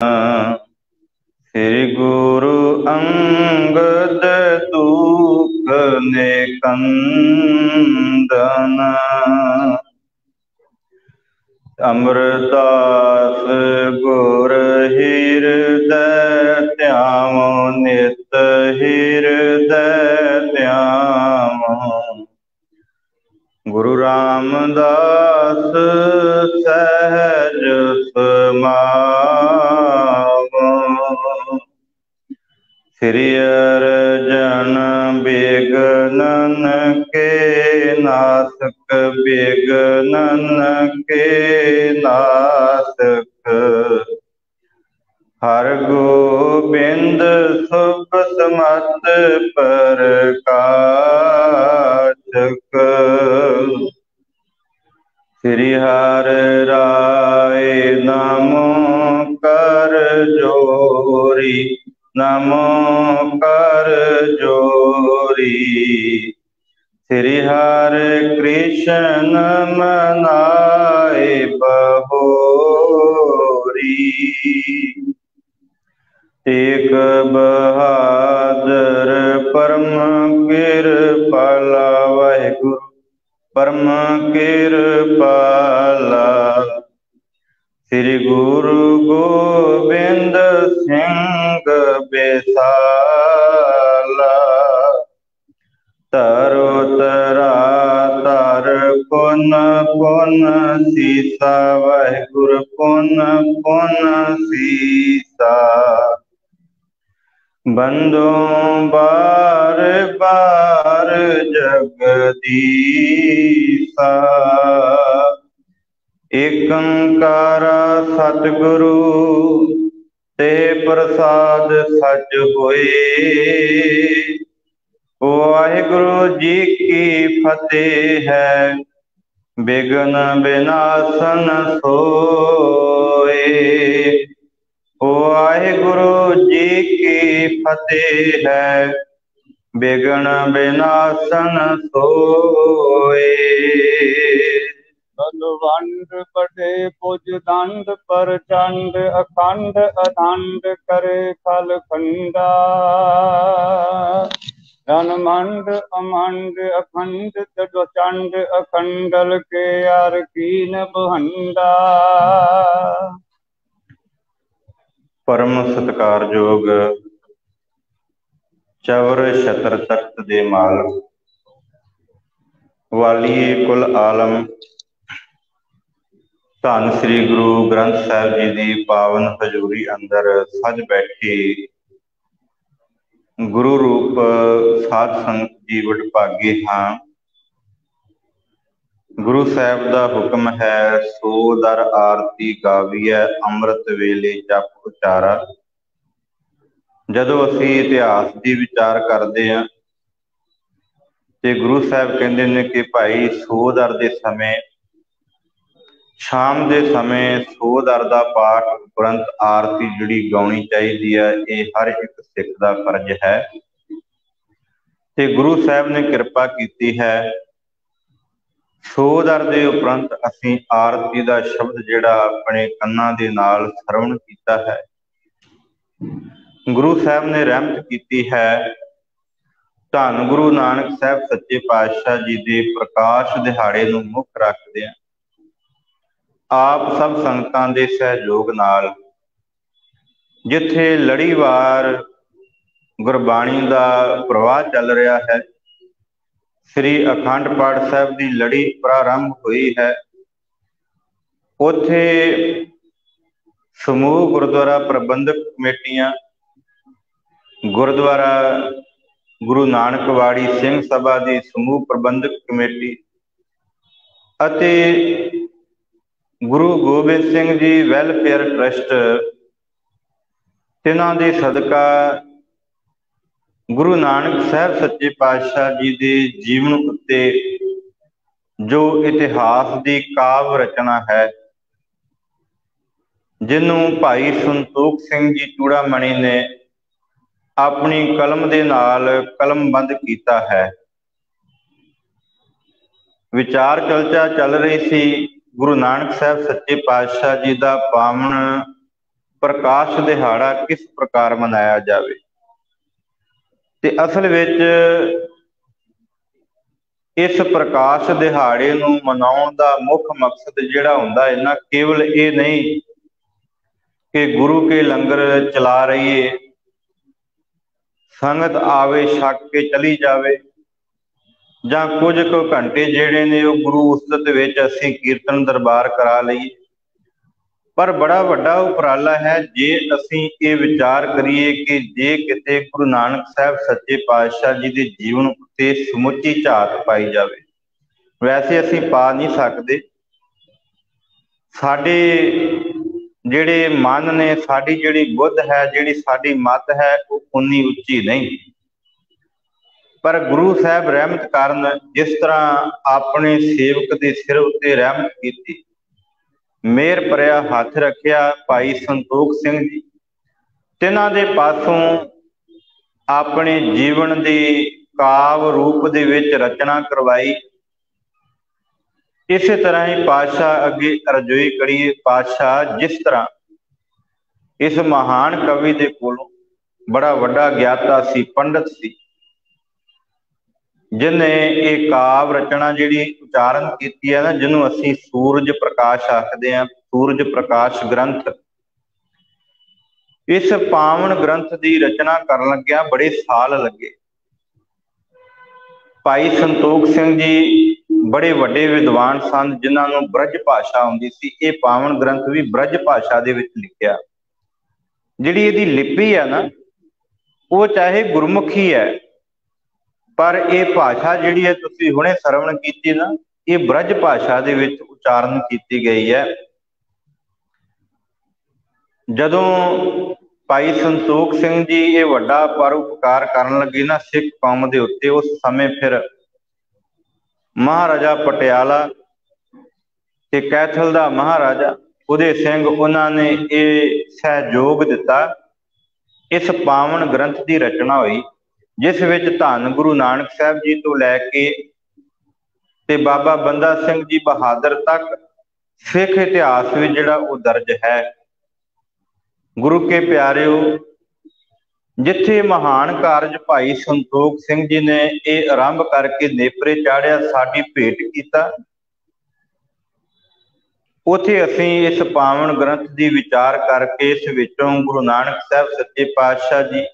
श्री गुरु अंगद दूख निकंदन। अमरदास गुर हृदय ध्यावो नित हृदय ध्यावो। गुरु रामदास सहज समावो। श्री अर्जन बिघनन के नासक बिघनन के नासक। हर गोबिंद सुख समत प्रकाशक। श्री हर राय नमो कर जोरी नमो कर जोरी। श्री हरे कृष्ण मनाए बहोरी। एक बहादुर परम कृपाला वाहिगुरु परम कृपाला। श्री गुरु गोबिंद सिंह बेसाला। तरो तरा तर पुन पुन सीसा वाहिगुरु पुन पुन सीसा। बंदो बार बार जगदीसा। एकंकार सतगुरु ते प्रसाद सच होए। वाहिगुरु जी की फतेह है बिघ्न विनाशन सोए। वाहिगुरु जी की फतेह है बिघ्न विनाशन सोए। बलवंत पढ़े पुज दंड पर चंड अखंड अधंड करे खल खंडा। धनमंड अमंड अखंड चंड अखंडल के यार कीन बहंडा। परम सत्कारयोग चवर छत्र तख्त दे मालक वालिए कुल आलम धन श्री गुरु ग्रंथ साहिब जी की पावन हजूरी अंदर सज बैठे गुरु रूप साध संगत जी वडभागे हाँ। गुरु साहिब का हुक्म है सो दर आरती गावीए अमृत वेले जप उचारा। जदों असी इतिहास की विचार करते हैं तो गुरु साहब कहते हैं कि भाई सोदर के समय शाम के समय सोदर का पाठ उपरंत आरती जिहड़ी गाउणी चाहिए है, ये हर एक सिख का फर्ज है। ते गुरु साहब ने कृपा की है सोदर के उपरंत असी आरती का शब्द जिहड़ा अपने कन्नां दे नाल सरवण कीता है। गुरु साहब ने रहमत की है धन गुरु नानक साहब सच्चे पातशाह जी के प्रकाश दिहाड़े नूं मुख रखदे आप सब संगतां दे सहयोग नाल जिथे लड़ीवार गुरबाणी का प्रवाह चल रहा है, श्री अखंड पाठ साहब की लड़ी प्रारंभ हुई है। उथे समूह गुरुद्वारा प्रबंधक कमेटियां गुरुद्वारा गुरु नानक वाड़ी सिंह सभा की समूह प्रबंधक कमेटी अते गुरु गोबिंद सिंह जी वैलफेयर ट्रस्ट तिन्हां दे सदका गुरु नानक साहब सच्चे पातशाह जी के जीवन उत्ते जो इतिहास की काव्य रचना है जिन्हों भाई संतोख सिंह जी चूड़ामणी ने अपनी कलम दे नाल कलमबंद किया है। विचार चर्चा चल रही सी गुरु नानक साहब सच्चे पातशाह जी का पावन प्रकाश दिहाड़ा किस प्रकार मनाया जावे। ते असल विच इस प्रकाश दिहाड़े नूं मनाउण दा मुख मकसद जिहड़ा हुंदा है ना, केवल ये नहीं कि गुरु के लंगर चला रहीए, संगत आवे छक के चली जावे, जां कुछ कुछ घंटे जिहड़े ने वो गुरु उस्तत विच असीं कीर्तन दरबार करा लईए। पर बड़ा वड्डा उपराला है जे असीं ये विचार करिए कि जे किते गुरु नानक साहब सच्चे पातशाह जी के जीवन उत्ते समुची झात पाई जावे। वैसे असीं पा नहीं सकते। साडे जिहड़े मन ने, साडी जिहड़ी बुद्ध है, जिहड़ी साडी मत है, वो उन्नी उच्ची नहीं। पर गुरु साहब रहमत करन जिस तरह अपने सेवक के सिर उत्ते रहमत कीती, मेहर भरिया हथ रखिया भाई संतोख सिंह जी, तिन्हां दे पासों अपने जीवन की काव रूप दे विच रचना करवाई। इस तरह ही पातशाह अगे अरजोई करिए, पातशाह जिस तरह इस महान कवि दे कोलों बड़ा वड्डा ज्ञाता सी, पंडित सी, जिन्हें एक काव रचना जिहड़ी उच्चारण की है ना, जिन्हों असीं सूरज प्रकाश आखदे हां, सूरज प्रकाश ग्रंथ, इस पावन ग्रंथ की रचना करन लग्या बड़े साल लगे। भाई संतोख सिंह जी बड़े वड्डे विद्वान सन, जिन्होंने ब्रज भाषा आउंदी सी। ये पावन ग्रंथ भी ब्रज भाषा दे विच लिखिया। जिहड़ी इहदी लिपि है ना, वो चाहे गुरमुखी है, पर यह भाषा जिहड़ी है तुसीं हुणे सरवण कीती ना, ये ब्रज भाषा दे विच उच्चारण की गई है। जदों भाई संतोख सिंह जी ये वड्डा परोपकार करन लगे ना सिख कौम दे उत्ते, उस समय फिर महाराजा पटियाला ते कैथल दा महाराजा उदय सिंह उन्होंने ये सहयोग दिता। इस पावन ग्रंथ की रचना हुई, जिस विच धन गुरु नानक साहब जी तो लैके ते बाबा बंदा सिंह जी बहादुर तक सिख इतिहास में जिहड़ा वो दर्ज है। गुरु के प्यारिओ, जिथे महान कारज भाई संतोख सिंह जी ने ये आरंभ करके नेपरे चाढ़िया, साडी भेंट कीता, उथे असीं इस पावन ग्रंथ की विचार करके इस विचों गुरु नानक साहब सच्चे पातशाह जी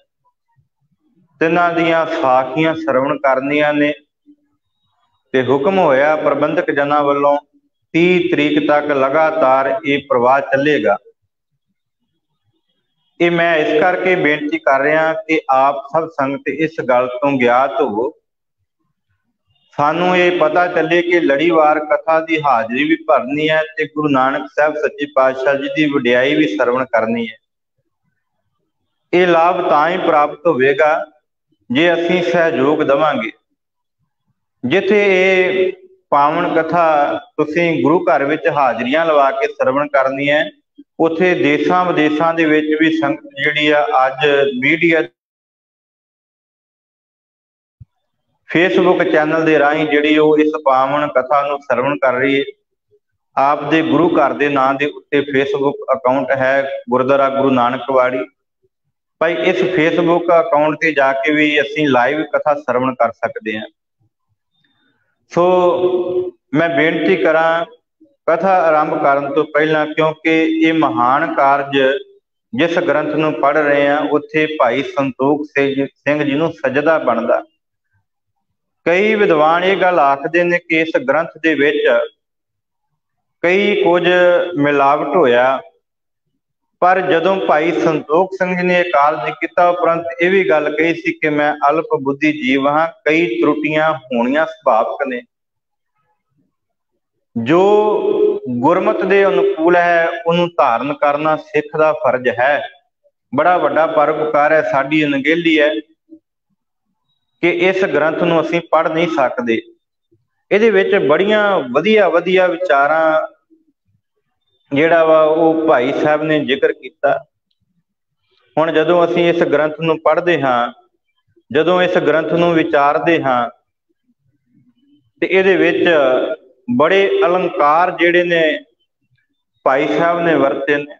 तिन्हां दीयां साखियां सरवण करनियां ने। ते हुक्म होया प्रबंधक जना वालों 30 तरीक तक लगातार ये प्रवाह चलेगा। ये मैं इस करके बेनती कर रहा कि आप सब संगत इस गल तो ज्ञात हो, सानू ये पता चले कि लड़ीवार कथा की हाजरी भी भरनी है ते गुरु नानक साहब सच्चे पातशाह जी की वडियाई भी सरवण करनी है। ये लाभ तां ही प्राप्त होगा जे असीं सहयोग देवांगे। जिथे ये पावन कथा तुसीं गुरु घर विच हाजरियां लवा के सरवण करनी है, उत्थे देशां विदेशां दे विच भी संगत जिहड़ी आ अज मीडिया फेसबुक चैनल के राही जिहड़ी वो इस पावन कथा नूं सरवण कर रही है। आप दे गुरु घर के नाम के उत्ते फेसबुक अकाउंट है गुरुद्वारा गुरु नानक वाड़ी। भाई इस फेसबुक अकाउंट से जाके भी असीं लाइव कथा सरवण कर सकते हैं। सो मैं बेनती करा कथा आरंभ करन तो पहला, क्योंकि ये महान कारज जिस ग्रंथ नूं पढ़ रहे हैं उत्थे भाई संतोख सिंह जी नूं सजदा बनदा। कई विद्वान ये गल आखदे ने कि इस ग्रंथ दे विच कई कुछ मिलावट होया, पर जदों भाई संतोख सिंह जी ने कारज नहीं किया, उपरंत यह भी गल कही सी कि मैं अल्प बुद्धि जीव हाँ, कई त्रुटियां होनियां सुभावक ने। जो गुरमत के अनुकूल है उन्होंने धारण करना सिख का फर्ज है। बड़ा वड्डा परोपकार है, साडी अनगेली है कि इस ग्रंथ नूं असीं पढ़ नहीं सकते। इहदे विच बड़ियां वधिया वधिया विचारां जिहड़ा वा वो भाई साहब ने जिक्र किया। हुण जदों असीं इस ग्रंथ नूं पढ़दे हां, जदों इस ग्रंथ नूं विचारदे हां, ते इहदे विच बड़े अलंकार जिहड़े ने भाई साहब ने वरते ने।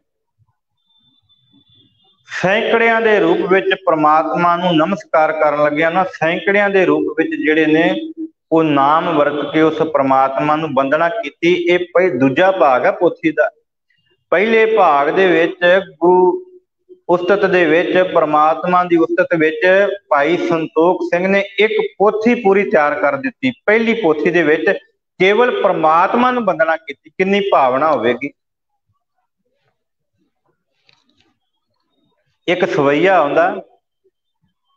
ਸੈਂਕੜਿਆਂ ਦੇ ਰੂਪ ਵਿੱਚ ਪ੍ਰਮਾਤਮਾ ਨੂੰ ਨਮਸਕਾਰ ਕਰਨ ਲੱਗਿਆ ਨਾ, ਸੈਂਕੜਿਆਂ ਦੇ ਰੂਪ ਵਿੱਚ ਜਿਹੜੇ ਨੇ ਉਹ ਨਾਮ ਵਰਤ ਕੇ ਉਸ ਪ੍ਰਮਾਤਮਾ ਨੂੰ ਵੰਦਨਾ ਕੀਤੀ। ਇਹ ਦੂਜਾ ਭਾਗ ਹੈ ਪੋਥੀ ਦਾ। ਪਹਿਲੇ ਭਾਗ ਦੇ ਵਿੱਚ ਗੁਰੂ ਉਸਤਤ ਦੇ ਵਿੱਚ, ਪ੍ਰਮਾਤਮਾ ਦੀ ਉਸਤਤ ਵਿੱਚ ਭਾਈ ਸੰਤੋਖ ਸਿੰਘ ਨੇ ਇੱਕ ਪੋਥੀ ਪੂਰੀ ਤਿਆਰ ਕਰ ਦਿੱਤੀ। ਪਹਿਲੀ ਪੋਥੀ ਦੇ ਵਿੱਚ ਕੇਵਲ ਪ੍ਰਮਾਤਮਾ ਨੂੰ ਵੰਦਨਾ ਕੀਤੀ। ਕਿੰਨੀ ਭਾਵਨਾ ਹੋਵੇਗੀ। ਇੱਕ ਸਵਈਆ ਆਉਂਦਾ,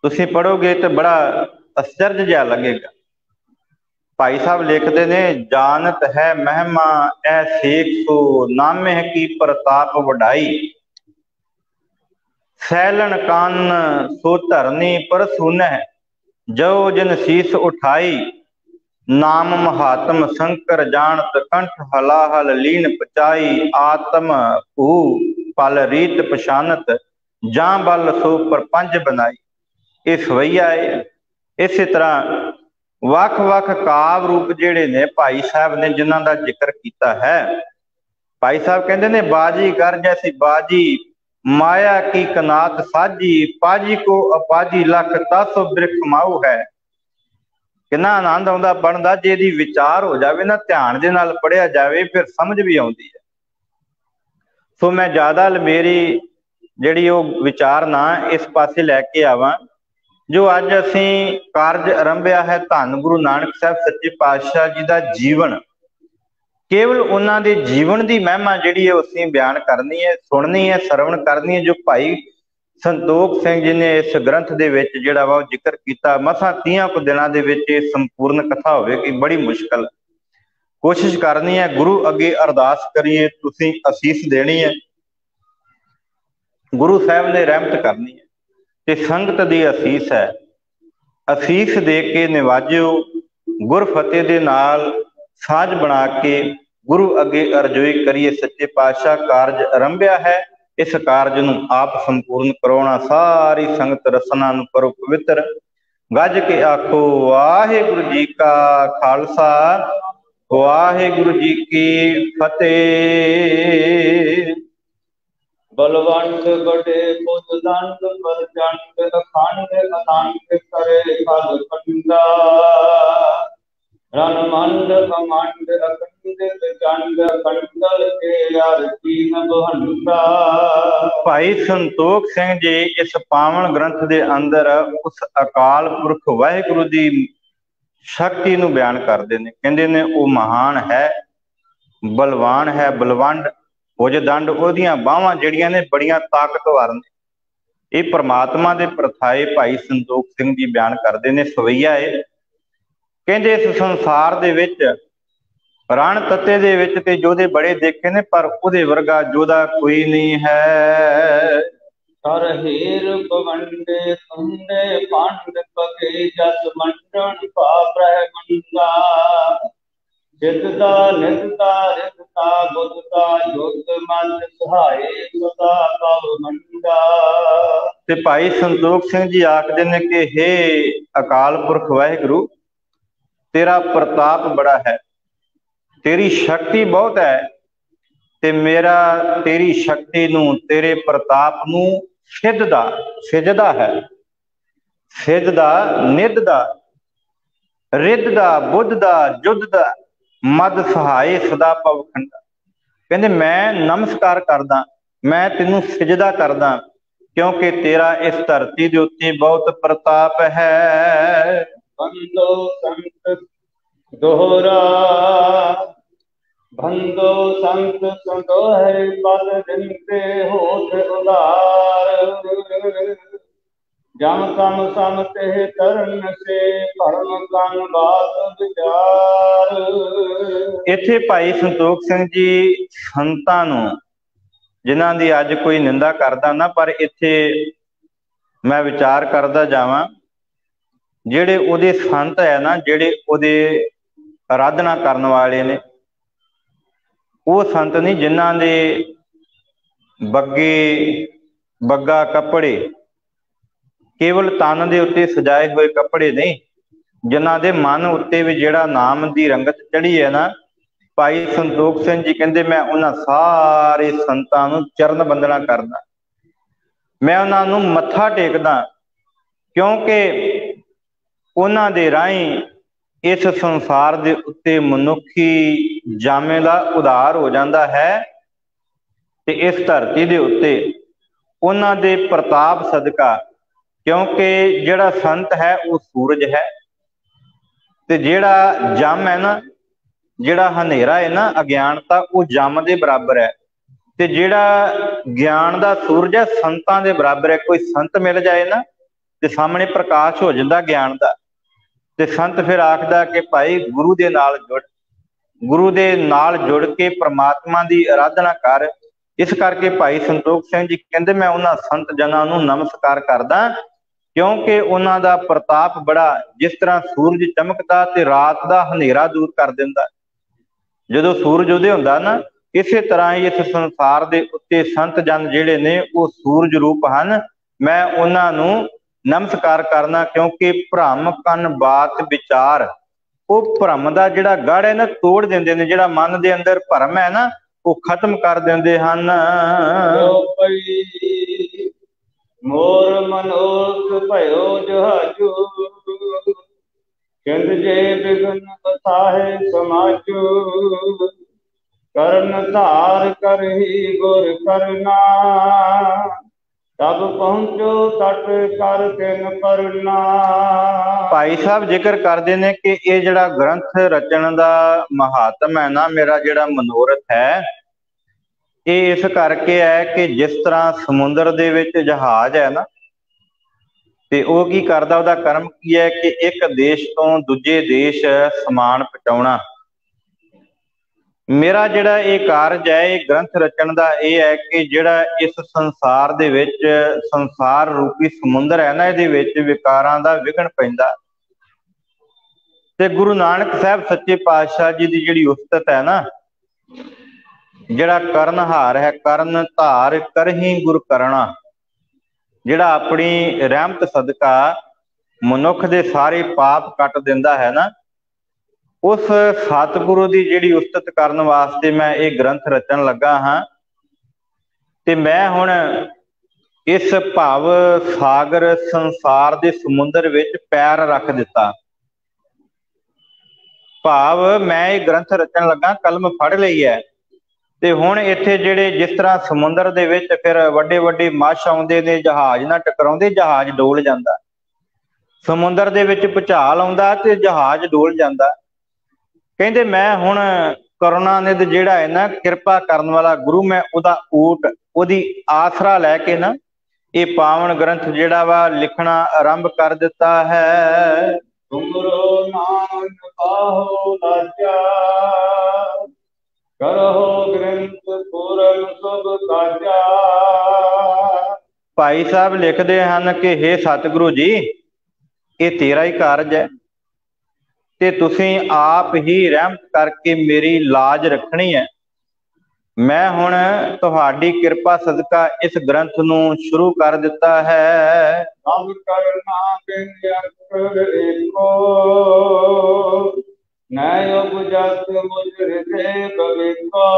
ਤੁਸੀਂ ਪੜ੍ਹੋਗੇ ਤੇ ਬੜਾ ਅਚਰਜ ਜਿਹਾ ਲੱਗੇਗਾ। ਭਾਈ ਸਾਹਿਬ ਲਿਖਦੇ ਨੇ, ਜਾਨਤ ਹੈ ਮਹਿਮਾ ਐ ਸੇਖ ਸੋ, ਨਾਮੇ ਕੀ ਪ੍ਰਤਾਪ ਵਡਾਈ, ਸੈਲਣ ਕੰਨ ਸੋ ਧਰਨੀ ਪਰ ਸੁਨਹਿ, ਜੋ ਜਨ ਸੀਸ ਉਠਾਈ, ਨਾਮ ਮਹਾਤਮ ਸ਼ੰਕਰ ਜਾਣਤ, ਕੰਠ ਹਲਾਹਲ ਲੀਨ ਪਚਾਈ, ਆਤਮ ਭੂ ਪਲ ਰੀਤ ਪਛਾਨਤ, ਜਾਂ ਬਲ ਸੋ ਪਰਪੰਜ ਬਣਾਈ। ਇਹ ਸਵਈਆ ਹੈ। ਇਸੇ ਤਰ੍ਹਾਂ ਵੱਖ-ਵੱਖ ਕਾਵ ਰੂਪ ਜਿਹੜੇ ਨੇ ਭਾਈ ਸਾਹਿਬ ਨੇ ਜਿਨ੍ਹਾਂ ਦਾ ਜ਼ਿਕਰ ਕੀਤਾ ਹੈ। ਭਾਈ ਸਾਹਿਬ ਕਹਿੰਦੇ ਨੇ, ਬਾਜੀ ਕਰ ਜੈਸੀ ਬਾਜੀ, ਮਾਇਆ ਕੀ ਕਨਾਤ ਸਾਜੀ, ਪਾਜੀ ਕੋ ਅਪਾਜੀ ਲੱਖ ਤਸ ਬਿਰਖ ਮਾਊ ਹੈ। ਕਿੰਨਾ ਆਨੰਦ ਆਉਂਦਾ ਪੜ੍ਹਨ ਦਾ। ਜੇ ਇਹਦੀ ਵਿਚਾਰ ਹੋ ਜਾਵੇ ਨਾ, ਧਿਆਨ ਦੇ ਨਾਲ ਪੜ੍ਹਿਆ ਜਾਵੇ, ਫਿਰ ਸਮਝ ਵੀ ਆਉਂਦੀ ਹੈ। ਸੋ ਮੈਂ ਜ਼ਿਆਦਾ ਮੇਰੀ ਜਿਹੜੀ ਉਹ ਵਿਚਾਰ ਨਾ ਇਸ ਪਾਸੇ ਲੈ ਕੇ ਆਵਾਂ। ਜੋ ਅੱਜ ਅਸੀਂ ਕਾਰਜ ਆਰੰਭਿਆ ਹੈ, ਧੰਨ ਗੁਰੂ ਨਾਨਕ ਸਾਹਿਬ ਸੱਚੇ ਪਾਤਸ਼ਾਹ ਜੀ ਦਾ ਜੀਵਨ, ਕੇਵਲ ਉਹਨਾਂ ਦੇ ਜੀਵਨ ਦੀ ਮਹਿਮਾ ਜਿਹੜੀ ਹੈ ਅਸੀਂ ਬਿਆਨ ਕਰਨੀ ਹੈ, ਸੁਣਨੀ ਹੈ, ਸਰਵਣ ਕਰਨੀ ਹੈ। ਜੋ ਭਾਈ ਸੰਤੋਖ ਸਿੰਘ ਜੀ ਨੇ ਇਸ ਗ੍ਰੰਥ ਦੇ ਵਿੱਚ ਜਿਹੜਾ ਵਾ ਉਹ ਜ਼ਿਕਰ ਕੀਤਾ, ਮਸਾਂ 30 ਕੁ ਦਿਨਾਂ ਦੇ ਵਿੱਚ ਇਹ ਸੰਪੂਰਨ ਕਥਾ ਹੋਵੇਗੀ। ਬੜੀ ਮੁਸ਼ਕਲ ਕੋਸ਼ਿਸ਼ ਕਰਨੀ ਹੈ। ਗੁਰੂ ਅੱਗੇ ਅਰਦਾਸ ਕਰੀਏ, ਤੁਸੀਂ ਅਸੀਸ ਦੇਣੀ ਹੈ, ਗੁਰੂ ਸਾਹਿਬ ਨੇ ਰਹਿਮਤ ਕਰਨੀ ਹੈ ਤੇ ਸੰਗਤ ਦੀ ਅਸੀਸ ਹੈ। ਅਸੀਸ ਦੇ ਕੇ ਨਿਵਾਜਿਓ, ਗੁਰਫਤਿਹ ਦੇ ਨਾਲ ਸਾਂਝ ਬਣਾ ਕੇ ਗੁਰੂ ਅੱਗੇ ਅਰਜ਼ੋਈ ਕਰੀਏ। ਸੱਚੇ ਪਾਤਸ਼ਾਹ ਕਾਰਜ ਆਰੰਭਿਆ ਹੈ, ਇਸ ਕਾਰਜ ਨੂੰ ਆਪ ਸੰਪੂਰਨ ਕਰਾਉਣਾ। ਸਾਰੀ ਸੰਗਤ ਰਸਨਾ ਨੂੰ ਕਰੋ ਪਵਿੱਤਰ। ਗੱਜ ਕੇ ਆਖੋ ਵਾਹਿਗੁਰੂ ਜੀ ਕਾ ਖਾਲਸਾ, ਵਾਹਿਗੁਰੂ ਜੀ ਕੀ ਫਤਿਹ। ਬਲਵੰਤ ਬੜੇ ਬੁੱਧ ਦੰਡ ਪ੍ਰਚੰਡ, ਅਖੰਡ ਅਨੰਦ ਕਰੇ ਫਲ ਕੰਡਾ, ਰਨ ਮੰਡ ਅਮੰਡ ਅਖੰਡਿਤ ਚੰਡ, ਅਖੰਡਲ ਕੇ ਅਰਤੀ ਨਭੰਡਾ। ਭਾਈ ਸੰਤੋਖ ਸਿੰਘ ਜੀ ਇਸ ਪਾਵਨ ਗ੍ਰੰਥ ਦੇ ਅੰਦਰ ਉਸ ਅਕਾਲ ਪੁਰਖ ਵਾਹਿਗੁਰੂ ਦੀ ਸ਼ਕਤੀ ਨੂੰ ਬਿਆਨ ਕਰਦੇ ਨੇ। ਕਹਿੰਦੇ ਨੇ ਉਹ ਮਹਾਨ ਹੈ, ਬਲਵਾਨ ਹੈ, ਬਲਵੰਡ ਭੁਜ ਦੰਡ, ਉਹਦੀਆਂ ਬਾਹਾਂ ਜਿਹੜੀਆਂ ਨੇ ਬੜੀਆਂ ਤਾਕਤਵਰ ਨੇ। ਇਹ ਪ੍ਰਮਾਤਮਾ ਦੇ ਪ੍ਰਥਾਏ ਭਾਈ ਸੰਤੋਖ ਸਿੰਘ ਜੀ ਬਿਆਨ ਕਰਦੇ ਨੇ। ਸਵਈਆ ਇਹ ਕਹਿੰਦੇ, ਇਸ ਸੰਸਾਰ ਦੇ ਵਿੱਚ ਰਣ ਤੱਤੇ ਦੇ ਵਿੱਚ ਤੇ ਜੋਧੇ ਬੜੇ ਦੇਖੇ ਨੇ, ਪਰ ਉਹਦੇ ਵਰਗਾ ਜੋਧਾ ਕੋਈ ਨਹੀਂ ਹੈ। ਹਰ ਹੀਰ ਪਵੰਡੇ ਤੁੰਡੇ ਪੰਡ, ਪਗੇ ਜਸ ਮੰਡਣ ਭਾ ਬ੍ਰਹਮੰਡਾ, ਜਿਤਦਾ ਨਿਤਦਾ ਰਿਤਦਾ ਬੁੱਧਦਾ, ਜੁਗ ਮਨ ਸਹਾਏ ਸਦਾ ਭਵ ਮੰਡਾ। ਤੇ ਭਾਈ ਸੰਤੋਖ ਸਿੰਘ ਜੀ ਆਖਦੇ ਨੇ ਕਿ ਹੇ ਅਕਾਲ ਪੁਰਖ ਵਾਹਿਗੁਰੂ, ਤੇਰਾ ਪ੍ਰਤਾਪ ਬੜਾ ਹੈ, ਤੇਰੀ ਸ਼ਕਤੀ ਬਹੁਤ ਹੈ, ਤੇ ਮੇਰਾ ਤੇਰੀ ਸ਼ਕਤੀ ਨੂੰ, ਤੇਰੇ ਪ੍ਰਤਾਪ ਨੂੰ ਸਿਜਦਾ ਹੈ। ਸਿਜਦਾ, ਨਿੱਧ ਦਾ, ਰਿੱਧ ਦਾ, ਬੁੱਧ ਦਾ, ਜੁੱਧ ਦਾ, ਮਦ ਸਹਾਏ ਸਦਾ ਭਵ ਖੰਡਾ। ਕਹਿੰਦੇ ਮੈਂ ਨਮਸਕਾਰ ਕਰਦਾ, ਮੈਂ ਤੈਨੂੰ ਸਿਜਦਾ ਕਰਦਾ, ਕਿਉਂਕਿ ਤੇਰਾ ਇਸ ਧਰਤੀ ਦੇ ਉੱਤੇ ਬਹੁਤ ਪ੍ਰਤਾਪ ਹੈ। ਬੰਦੋ ਸੰਤ ਦੋਹਰਾ, ਬੰਦੋ ਸੰਤ ਸੰਦੋਹੇ, ਬਲ ਦਿੰਦੇ ਹੋਠ ਉਦਾਰ, ਜਮ ਕਮ ਸਮ ਤੇ ਤਰਨ ਸੇ, ਭਰਮ ਕਨ ਬਾਤ ਵਿਚਾਰ। ਇੱਥੇ ਭਾਈ ਸੰਤੋਖ ਸਿੰਘ ਜੀ ਸੰਤਾਂ ਨੂੰ, ਜਿਨ੍ਹਾਂ ਦੀ ਅੱਜ ਕੋਈ ਨਿੰਦਾ ਕਰਦਾ ਨਾ, ਪਰ ਇੱਥੇ ਮੈਂ ਵਿਚਾਰ ਕਰਦਾ ਜਾਵਾਂ, ਜਿਹੜੇ ਉਹਦੇ ਸੰਤ ਹੈ ਨਾ, ਜਿਹੜੇ ਉਹਦੇ ਆਰਾਧਨਾ ਕਰਨ ਵਾਲੇ ਨੇ, ਉਹ ਸੰਤ ਨਹੀਂ ਜਿਨ੍ਹਾਂ ਦੇ ਬੱਗਾ ਕੱਪੜੇ ਕੇਵਲ ਤਨ ਦੇ ਉੱਤੇ ਸਜਾਏ ਹੋਏ ਕੱਪੜੇ ਨਹੀਂ, ਜਿਨ੍ਹਾਂ ਦੇ ਮਨ ਉੱਤੇ ਵੀ ਜਿਹੜਾ ਨਾਮ ਦੀ ਰੰਗਤ ਚੜੀ ਹੈ ਨਾ। ਭਾਈ ਸੰਤੋਖ ਸਿੰਘ ਜੀ ਕਹਿੰਦੇ ਮੈਂ ਉਹਨਾਂ ਸਾਰੇ ਸੰਤਾਂ ਨੂੰ ਚਰਨ ਵੰਦਨਾ ਕਰਦਾ। मैं उन्होंने मत्था टेकदा, क्योंकि उन्हां दे राहीं इस संसार के उत्ते मनुखी जामे का उधार हो जाता है। ते इस धरती के उत्ते उन्हां दे प्रताप सदका, क्योंकि जिहड़ा संत है वो सूरज है, ते जिहड़ा जम है ना, जिहड़ा हनेरा है ना, अज्ञानता, वो जम के बराबर है। ते जिहड़ा ज्ञान का सूरज है संतां दे बराबर है। कोई संत मिल जाए ना ते सामने प्रकाश हो जाता ज्ञान का। ते संत फिर आखदा कि भाई गुरु दे नाल जुड़, गुरु दे नाल जुड़ के परमात्मा की आराधना कर। इस करके भाई संतोख सिंह जी कहते मैं उन्हां संत जनां नूं नमस्कार करदा, क्योंकि उन्हां दा प्रताप बड़ा, जिस तरह सूरज चमकदा ते रात का हनेरा दूर कर दिंदा। जदों सूरज उदय हुंदा ना, इसे तरह ही इस संसार के उत्ते संत जन जिहड़े ने वो सूरज रूप हैं। मैं उन्हां नूं नमस्कार करना, क्योंकि भ्रम कन बात विचार, वो भ्रम का जिहड़ा गढ़ है ना तोड़ देंदे ने। जिहड़ा मन के अंदर भरम है ना वो खत्म कर देंदे हन। मोर मनोरथ भयो जहाजू, चंद जे बिघन अथाहे समाजू, करन धार करही गुर करना, तब पहुंचो तट कर तिन करना। भाई साहब जिक्र करते हैं कि ये जड़ा ग्रंथ रचन का महात्म है ना, मेरा जड़ा मनोरथ है, ये इस करके है कि जिस तरह समुद्र दे विच जहाज है ना, ते वो की करदा, उहदा कर्म की है कि एक देश तो दूजे देश समान पहुंचाउणा। मेरा जिहड़ा ये कारज है ये ग्रंथ रचन का, ये है कि जिहड़ा इस संसार दे विच संसार रूपी समुद्र है ना, इहदे विच विकारां दा विघन पैंदा। ते गुरु नानक साहब सच्चे पातशाह जी की जिहड़ी उस्तत है ना, जिहड़ा करनहार है, करन धार करही गुर करना, जिहड़ा अपनी रहमत सदका मनुख दे सारे पाप कट दिंदा है ना, उस सतगुरु की जिहड़ी उस्तत करन वास्ते मैं ये ग्रंथ रचन लगा हाँ। ते मैं हुण इस भाव सागर संसार के समुद्र विच पैर रख दिता। भाव मैं ये ग्रंथ रचन लगा, कलम फड़ लई है, ते हुण इत्थे जिहड़े जिस तरह समुद्र दे विच फिर वड्डे वड्डे मछ आउंदे ने, जहाज ना टकराउंदे, जहाज डोल जांदा। समुद्र दे विच भुचाल आउंदा ते जहाज डोल जांदा। कहंदे मैं हुण करुणानिध जिहड़ा है ना, किरपा करन वाला गुरु, मैं उहदा ऊट, उहदी आसरा लैके ना ये पावन ग्रंथ जिहड़ा वा लिखना आरंभ कर दिता है। तुमरो नाम बाहो लाजा, करहो ग्रंथ पूरन सुभ काजा। भाई साहब लिखते हैं कि हे सतगुरु जी, ये तेरा ही कारज है, ते तुसीं आप ही रहमत करके मेरी लाज रखनी है। मैं हुण तुहाडी किरपा सदका इस ग्रंथ नूं शुरू कर दिता है। सब करना बिन अक्षर एको, नय उपजत मुझ हृदय भविको।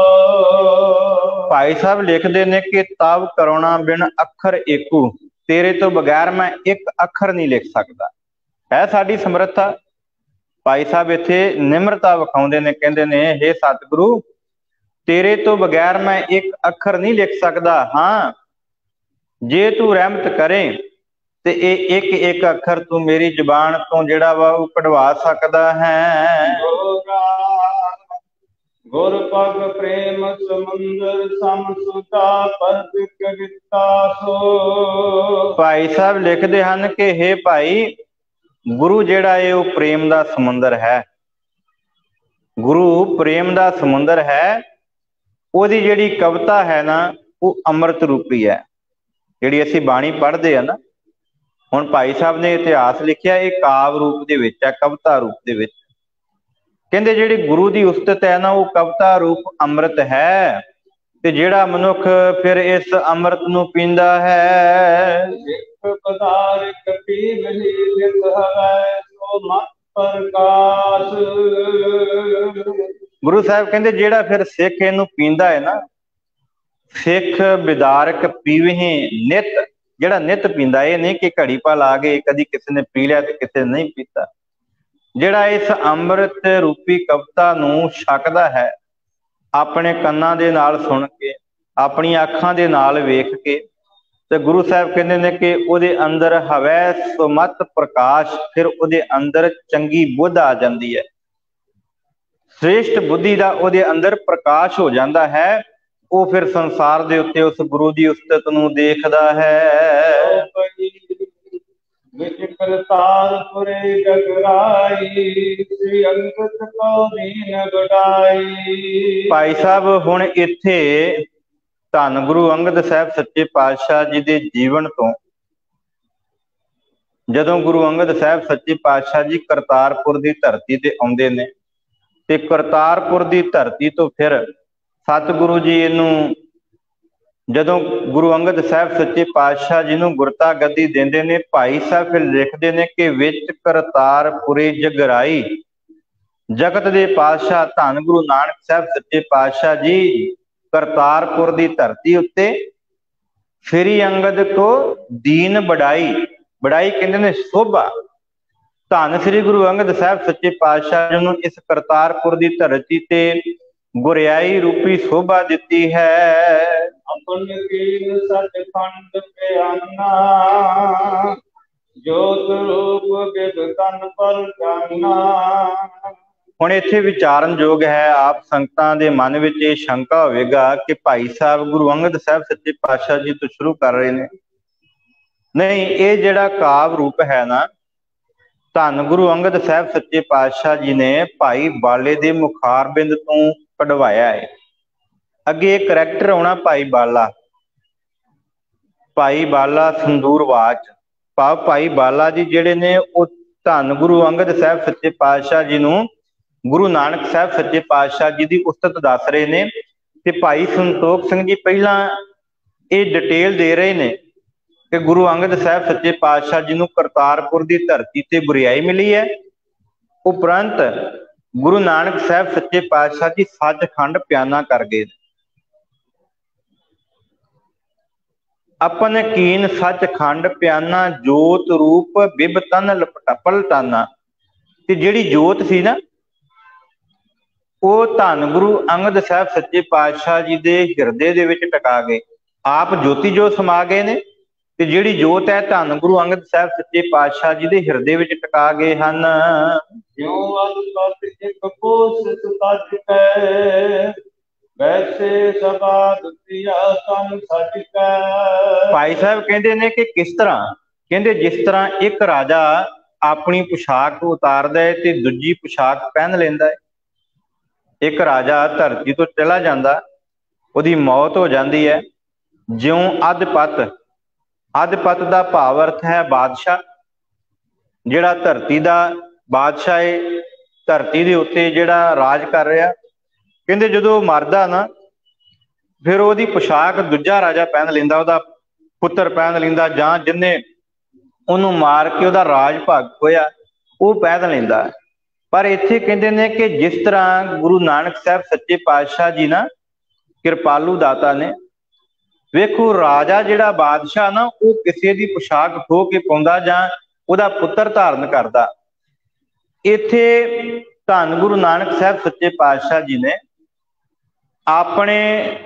भाई साहब लिखते ने कि तब करुणा बिन अखर एकू, तेरे तो बगैर मैं एक अखर नहीं लिख सकता। है साडी समर्था। भाई साहब इत्थे निमरता विखाउंदे ने, कहंदे ने हे सतगुरु, तेरे तो बगैर मैं एक अखर नहीं लिख सकता। हाँ, जे तू रहमत करे ते एक एक अखर तू मेरी जुबान तो जिहड़ा वा वो कढवा सकदा है। गुर पग प्रेम समुंदर सम सुता परत कविता सो। भाई साहब लिखते हैं कि हे भाई, गुरु जिहड़ा है वो प्रेम का समुंदर है। गुरु प्रेम का समुंदर है, ਉਹਦੀ ਜਿਹੜੀ कविता है ना वो अमृत रूपी है। ਜਿਹੜੀ ਅਸੀਂ ਬਾਣੀ पढ़ते हैं ना, ਹੁਣ भाई साहब ने इतिहास लिखिया ये काव रूप ਦੇ ਵਿੱਚ है, कविता रूप ਦੇ ਵਿੱਚ। ਕਹਿੰਦੇ ਜਿਹੜੀ ਗੁਰੂ ਦੀ ਉਸਤਤ है ना वो कविता रूप अमृत है, ਤੇ ਜਿਹੜਾ ਮਨੁੱਖ ਫਿਰ ਇਸ ਅੰਮ੍ਰਿਤ ਨੂੰ ਪੀਂਦਾ ਹੈ, ਇੱਕ ਪਦਾਰਥ ਪੀਵਹਿ ਨਿਤ ਹਵੈ ਸੋ ਮਤ ਪ੍ਰਕਾਸ਼। ਗੁਰੂ ਸਾਹਿਬ ਕਹਿੰਦੇ ਜਿਹੜਾ ਫਿਰ ਸਿੱਖ ਇਹਨੂੰ ਪੀਂਦਾ ਹੈ ਨਾ, ਸਿੱਖ ਵਿਦਾਰਕ ਪੀਵਹਿ ਨਿਤ, ਜਿਹੜਾ ਨਿਤ ਪੀਂਦਾ। ਇਹ ਨਹੀਂ ਕਿ ਘੜੀ ਪਲ ਆ ਗਏ ਕਦੀ ਕਿਸੇ ਨੇ ਪੀ ਲਿਆ ਤੇ ਕਿਸੇ ਨੇ ਨਹੀਂ ਪੀਤਾ। ਜਿਹੜਾ ਇਸ ਅੰਮ੍ਰਿਤ ਰੂਪੀ ਕਵਿਤਾ ਨੂੰ ਛਕਦਾ ਹੈ, ਆਪਣੇ ਕੰਨਾਂ ਦੇ ਨਾਲ ਸੁਣ ਕੇ, ਆਪਣੀਆਂ ਅੱਖਾਂ ਦੇ ਨਾਲ ਵੇਖ ਕੇ, ਤੇ ਗੁਰੂ ਸਾਹਿਬ ਕਹਿੰਦੇ ਨੇ ਕਿ ਉਹਦੇ ਅੰਦਰ ਹਵੈ ਸੁਮਤ ਪ੍ਰਕਾਸ਼, ਫਿਰ ਉਹਦੇ ਅੰਦਰ ਚੰਗੀ ਬੁੱਧ ਆ ਜਾਂਦੀ ਹੈ, ਸ੍ਰੇਸ਼ਟ ਬੁੱਧੀ ਦਾ ਉਹਦੇ ਅੰਦਰ ਪ੍ਰਕਾਸ਼ ਹੋ ਜਾਂਦਾ ਹੈ। ਉਹ ਫਿਰ ਸੰਸਾਰ ਦੇ ਉੱਤੇ ਉਸ ਗੁਰੂ ਦੀ ਉਸਤਤ ਨੂੰ ਦੇਖਦਾ ਹੈ। ਵਿੱਚ ਕਰਤਾਰਪੁਰੇ ਜਗਰਾਈ, ਸ੍ਰੀ ਅੰਗਦ ਕੋ ਦੀਨ ਬੜਾਈ। ਭਾਈ ਸਾਹਿਬ ਹੁਣ ਇੱਥੇ ਧੰਨ ਗੁਰੂ ਅੰਗਦ ਸਾਹਿਬ ਸੱਚੇ ਪਾਤਸ਼ਾਹ ਜੀ ਦੇ ਜੀਵਨ ਤੋਂ, ਜਦੋਂ ਗੁਰੂ ਅੰਗਦ ਸਾਹਿਬ ਸੱਚੇ ਪਾਤਸ਼ਾਹ ਜੀ ਕਰਤਾਰਪੁਰ ਦੀ ਧਰਤੀ ਤੇ ਆਉਂਦੇ ਨੇ, ਤੇ ਕਰਤਾਰਪੁਰ ਦੀ ਧਰਤੀ ਤੋਂ ਫਿਰ ਸਤਿਗੁਰੂ ਜੀ ਇਹਨੂੰ, ਜਦੋਂ ਗੁਰੂ ਅੰਗਦ ਸਾਹਿਬ ਸੱਚੇ ਪਾਤਸ਼ਾਹ ਜੀ ਨੂੰ ਗੁਰਤਾ ਗੱਦੀ ਦਿੰਦੇ ਨੇ, ਭਾਈ ਸਾਹਿਬ ਫਿਰ ਲਿਖਦੇ ਨੇ ਕਿ ਵਿੱਚ ਕਰਤਾਰਪੁਰੇ ਜਗਰਾਈ, ਜਗਤ ਦੇ ਪਾਤਸ਼ਾਹ ਧੰਨ ਗੁਰੂ ਨਾਨਕ ਸਾਹਿਬ ਸੱਚੇ ਪਾਤਸ਼ਾਹ ਜੀ ਕਰਤਾਰਪੁਰ ਦੀ ਧਰਤੀ ਉੱਤੇ ਸ੍ਰੀ ਅੰਗਦ ਕੋ ਦੀਨ ਬੜਾਈ, ਬੜਾਈ ਕਹਿੰਦੇ ਨੇ ਸੋਭਾ, ਧੰਨ ਸ੍ਰੀ ਗੁਰੂ ਅੰਗਦ ਸਾਹਿਬ ਸੱਚੇ ਪਾਤਸ਼ਾਹ ਜੀ ਨੂੰ ਇਸ ਕਰਤਾਰਪੁਰ ਦੀ ਧਰਤੀ ਤੇ ਗੁਰਿਆਈ ਰੂਪੀ ਸੋਭਾ ਦਿੱਤੀ ਹੈ। ਆਪਨ ਕੀਨ ਸਚਖੰਡ ਪਿਆਨਾ, ਜੋਤ ਰੂਪ ਬਿਦ ਤਨ ਪਰ ਜਾਨਾ। ਹੁਣ ਇੱਥੇ ਵਿਚਾਰਨਯੋਗ ਹੈ, ਆਪ ਸੰਗਤਾਂ ਦੇ ਮਨ ਵਿੱਚ ਇਹ ਸ਼ੰਕਾ ਹੋਵੇਗਾ ਕਿ ਭਾਈ ਸਾਹਿਬ ਗੁਰੂ ਅੰਗਦ ਸਾਹਿਬ ਸੱਚੇ ਪਾਤਸ਼ਾਹ ਜੀ ਤੋਂ ਸ਼ੁਰੂ ਕਰ ਰਹੇ ਨੇ। ਨਹੀਂ, ਇਹ ਜਿਹੜਾ ਕਾਵ ਰੂਪ ਹੈ ਨਾ, ਧੰਨ ਗੁਰੂ ਅੰਗਦ ਸਾਹਿਬ ਸੱਚੇ ਪਾਤਸ਼ਾਹ ਜੀ ਨੇ ਭਾਈ ਬਾਲੇ ਦੇ ਮੁਖਾਰਬਿੰਦ ਤੋਂ ਕਢਵਾਇਆ ਹੈ। ਅੱਗੇ ਇਹ ਕਰੈਕਟਰ ਆਉਣਾ ਭਾਈ ਬਾਲਾ, ਭਾਈ ਬਾਲਾ ਸੰਦੂਰਵਾਚ, ਭਾਵ ਭਾਈ ਬਾਲਾ ਜੀ ਜਿਹੜੇ ਨੇ ਉਹ ਧੰਨ ਗੁਰੂ ਅੰਗਦ ਸਾਹਿਬ ਸੱਚੇ ਪਾਤਸ਼ਾਹ ਜੀ ਨੂੰ ਗੁਰੂ ਨਾਨਕ ਸਾਹਿਬ ਸੱਚੇ ਪਾਤਸ਼ਾਹ ਜੀ ਦੀ ਉਸਤਤ ਦੱਸ ਰਹੇ ਨੇ। ਤੇ ਭਾਈ ਸੰਤੋਖ ਸਿੰਘ ਜੀ ਪਹਿਲਾਂ ਇਹ ਡਿਟੇਲ ਦੇ ਰਹੇ ਨੇ ਕਿ ਗੁਰੂ ਅੰਗਦ ਸਾਹਿਬ ਸੱਚੇ ਪਾਤਸ਼ਾਹ ਜੀ ਨੂੰ ਕਰਤਾਰਪੁਰ ਦੀ ਧਰਤੀ ਤੇ ਗੁਰਿਆਈ ਮਿਲੀ ਹੈ। ਉਪਰੰਤ ਗੁਰੂ ਨਾਨਕ ਸਾਹਿਬ ਸੱਚੇ ਪਾਤਸ਼ਾਹ ਜੀ ਸੱਚਖੰਡ ਪਿਆਨਾ ਕਰ ਗਏ। ਆਪਨ ਕੀਨ ਸੱਚਖੰਡ ਪਿਆਨਾ, ਜੋਤ ਰੂਪ ਬਿਬ ਤਨ ਪਲਟਾਨਾ। ਤੇ ਜਿਹੜੀ ਜੋਤ ਸੀ ਨਾ, ਉਹ ਧੰਨ ਗੁਰੂ ਅੰਗਦ ਸਾਹਿਬ ਸੱਚੇ ਪਾਤਸ਼ਾਹ ਜੀ ਦੇ ਹਿਰਦੇ ਦੇ ਵਿੱਚ ਟਕਾ ਗਏ। ਆਪ ਜੋਤੀ ਜੋਤ ਸਮਾ ਗਏ ਨੇ, ਤੇ ਜਿਹੜੀ ਜੋਤ ਹੈ ਧੰਨ ਗੁਰੂ ਅੰਗਦ ਸਾਹਿਬ ਸੱਚੇ ਪਾਤਸ਼ਾਹ ਜੀ ਦੇ ਹਿਰਦੇ ਵਿੱਚ ਟਕਾ ਗਏ ਹਨ। ਜਿਉ ਅਦਪਤ ਇਕ ਕੋਸਿ ਤਜ ਕੈ, ਵੈਸੇ ਸਭਾ ਦੁਤੀਆ ਤਨ ਸਜ ਕੈ। ਭਾਈ ਸਾਹਿਬ ਕਹਿੰਦੇ ਨੇ ਕਿ ਕਿਸ ਤਰ੍ਹਾਂ, ਕਹਿੰਦੇ ਜਿਸ ਤਰ੍ਹਾਂ ਇੱਕ ਰਾਜਾ ਆਪਣੀ ਪੁਸ਼ਾਕ ਉਤਾਰਦਾ ਹੈ ਤੇ ਦੂਜੀ ਪੁਸ਼ਾਕ ਪਹਿਨ ਲੈਂਦਾ ਹੈ। ਇੱਕ ਰਾਜਾ ਧਰਤੀ ਤੋਂ ਚਲਾ ਜਾਂਦਾ, ਉਹਦੀ ਮੌਤ ਹੋ ਜਾਂਦੀ ਹੈ। ਜਿਉਂ ਅਦਪਤ, ਅਦਪਤ ਦਾ ਭਾਵ ਅਰਥ ਹੈ ਬਾਦਸ਼ਾਹ, ਜਿਹੜਾ ਧਰਤੀ ਦਾ ਬਾਦਸ਼ਾਹ ਹੈ, ਧਰਤੀ ਦੇ ਉੱਤੇ ਜਿਹੜਾ ਰਾਜ ਕਰ ਰਿਹਾ। ਕਹਿੰਦੇ ਜਦੋਂ ਮਰਦਾ ਨਾ, ਫਿਰ ਉਹਦੀ ਪੁਸ਼ਾਕ ਦੂਜਾ ਰਾਜਾ ਪਹਿਨ ਲੈਂਦਾ, ਉਹਦਾ ਪੁੱਤਰ ਪਹਿਨ ਲੈਂਦਾ, ਜਾਂ ਜਿਹਨੇ ਉਹਨੂੰ ਮਾਰ ਕੇ ਉਹਦਾ ਰਾਜ ਭਾਗ ਹੋਇਆ ਉਹ ਪਹਿਨ ਲੈਂਦਾ। ਪਰ ਇੱਥੇ ਕਹਿੰਦੇ ਨੇ ਕਿ ਜਿਸ ਤਰ੍ਹਾਂ ਗੁਰੂ ਨਾਨਕ ਸਾਹਿਬ ਸੱਚੇ ਪਾਤਸ਼ਾਹ ਜੀ ਨਾ ਕਿਰਪਾਲੂ ਦਾਤਾ ਨੇ, ਵੇਖੋ ਰਾਜਾ ਜਿਹੜਾ ਬਾਦਸ਼ਾਹ ਨਾ, ਉਹ ਕਿਸੇ ਦੀ ਪੁਸ਼ਾਕ ਖੋਹ ਕੇ ਪਾਉਂਦਾ ਜਾਂ ਉਹਦਾ ਪੁੱਤਰ ਧਾਰਨ ਕਰਦਾ। ਇੱਥੇ ਧੰਨ ਗੁਰੂ ਨਾਨਕ ਸਾਹਿਬ ਸੱਚੇ ਪਾਤਸ਼ਾਹ ਜੀ ਨੇ ਆਪਣੇ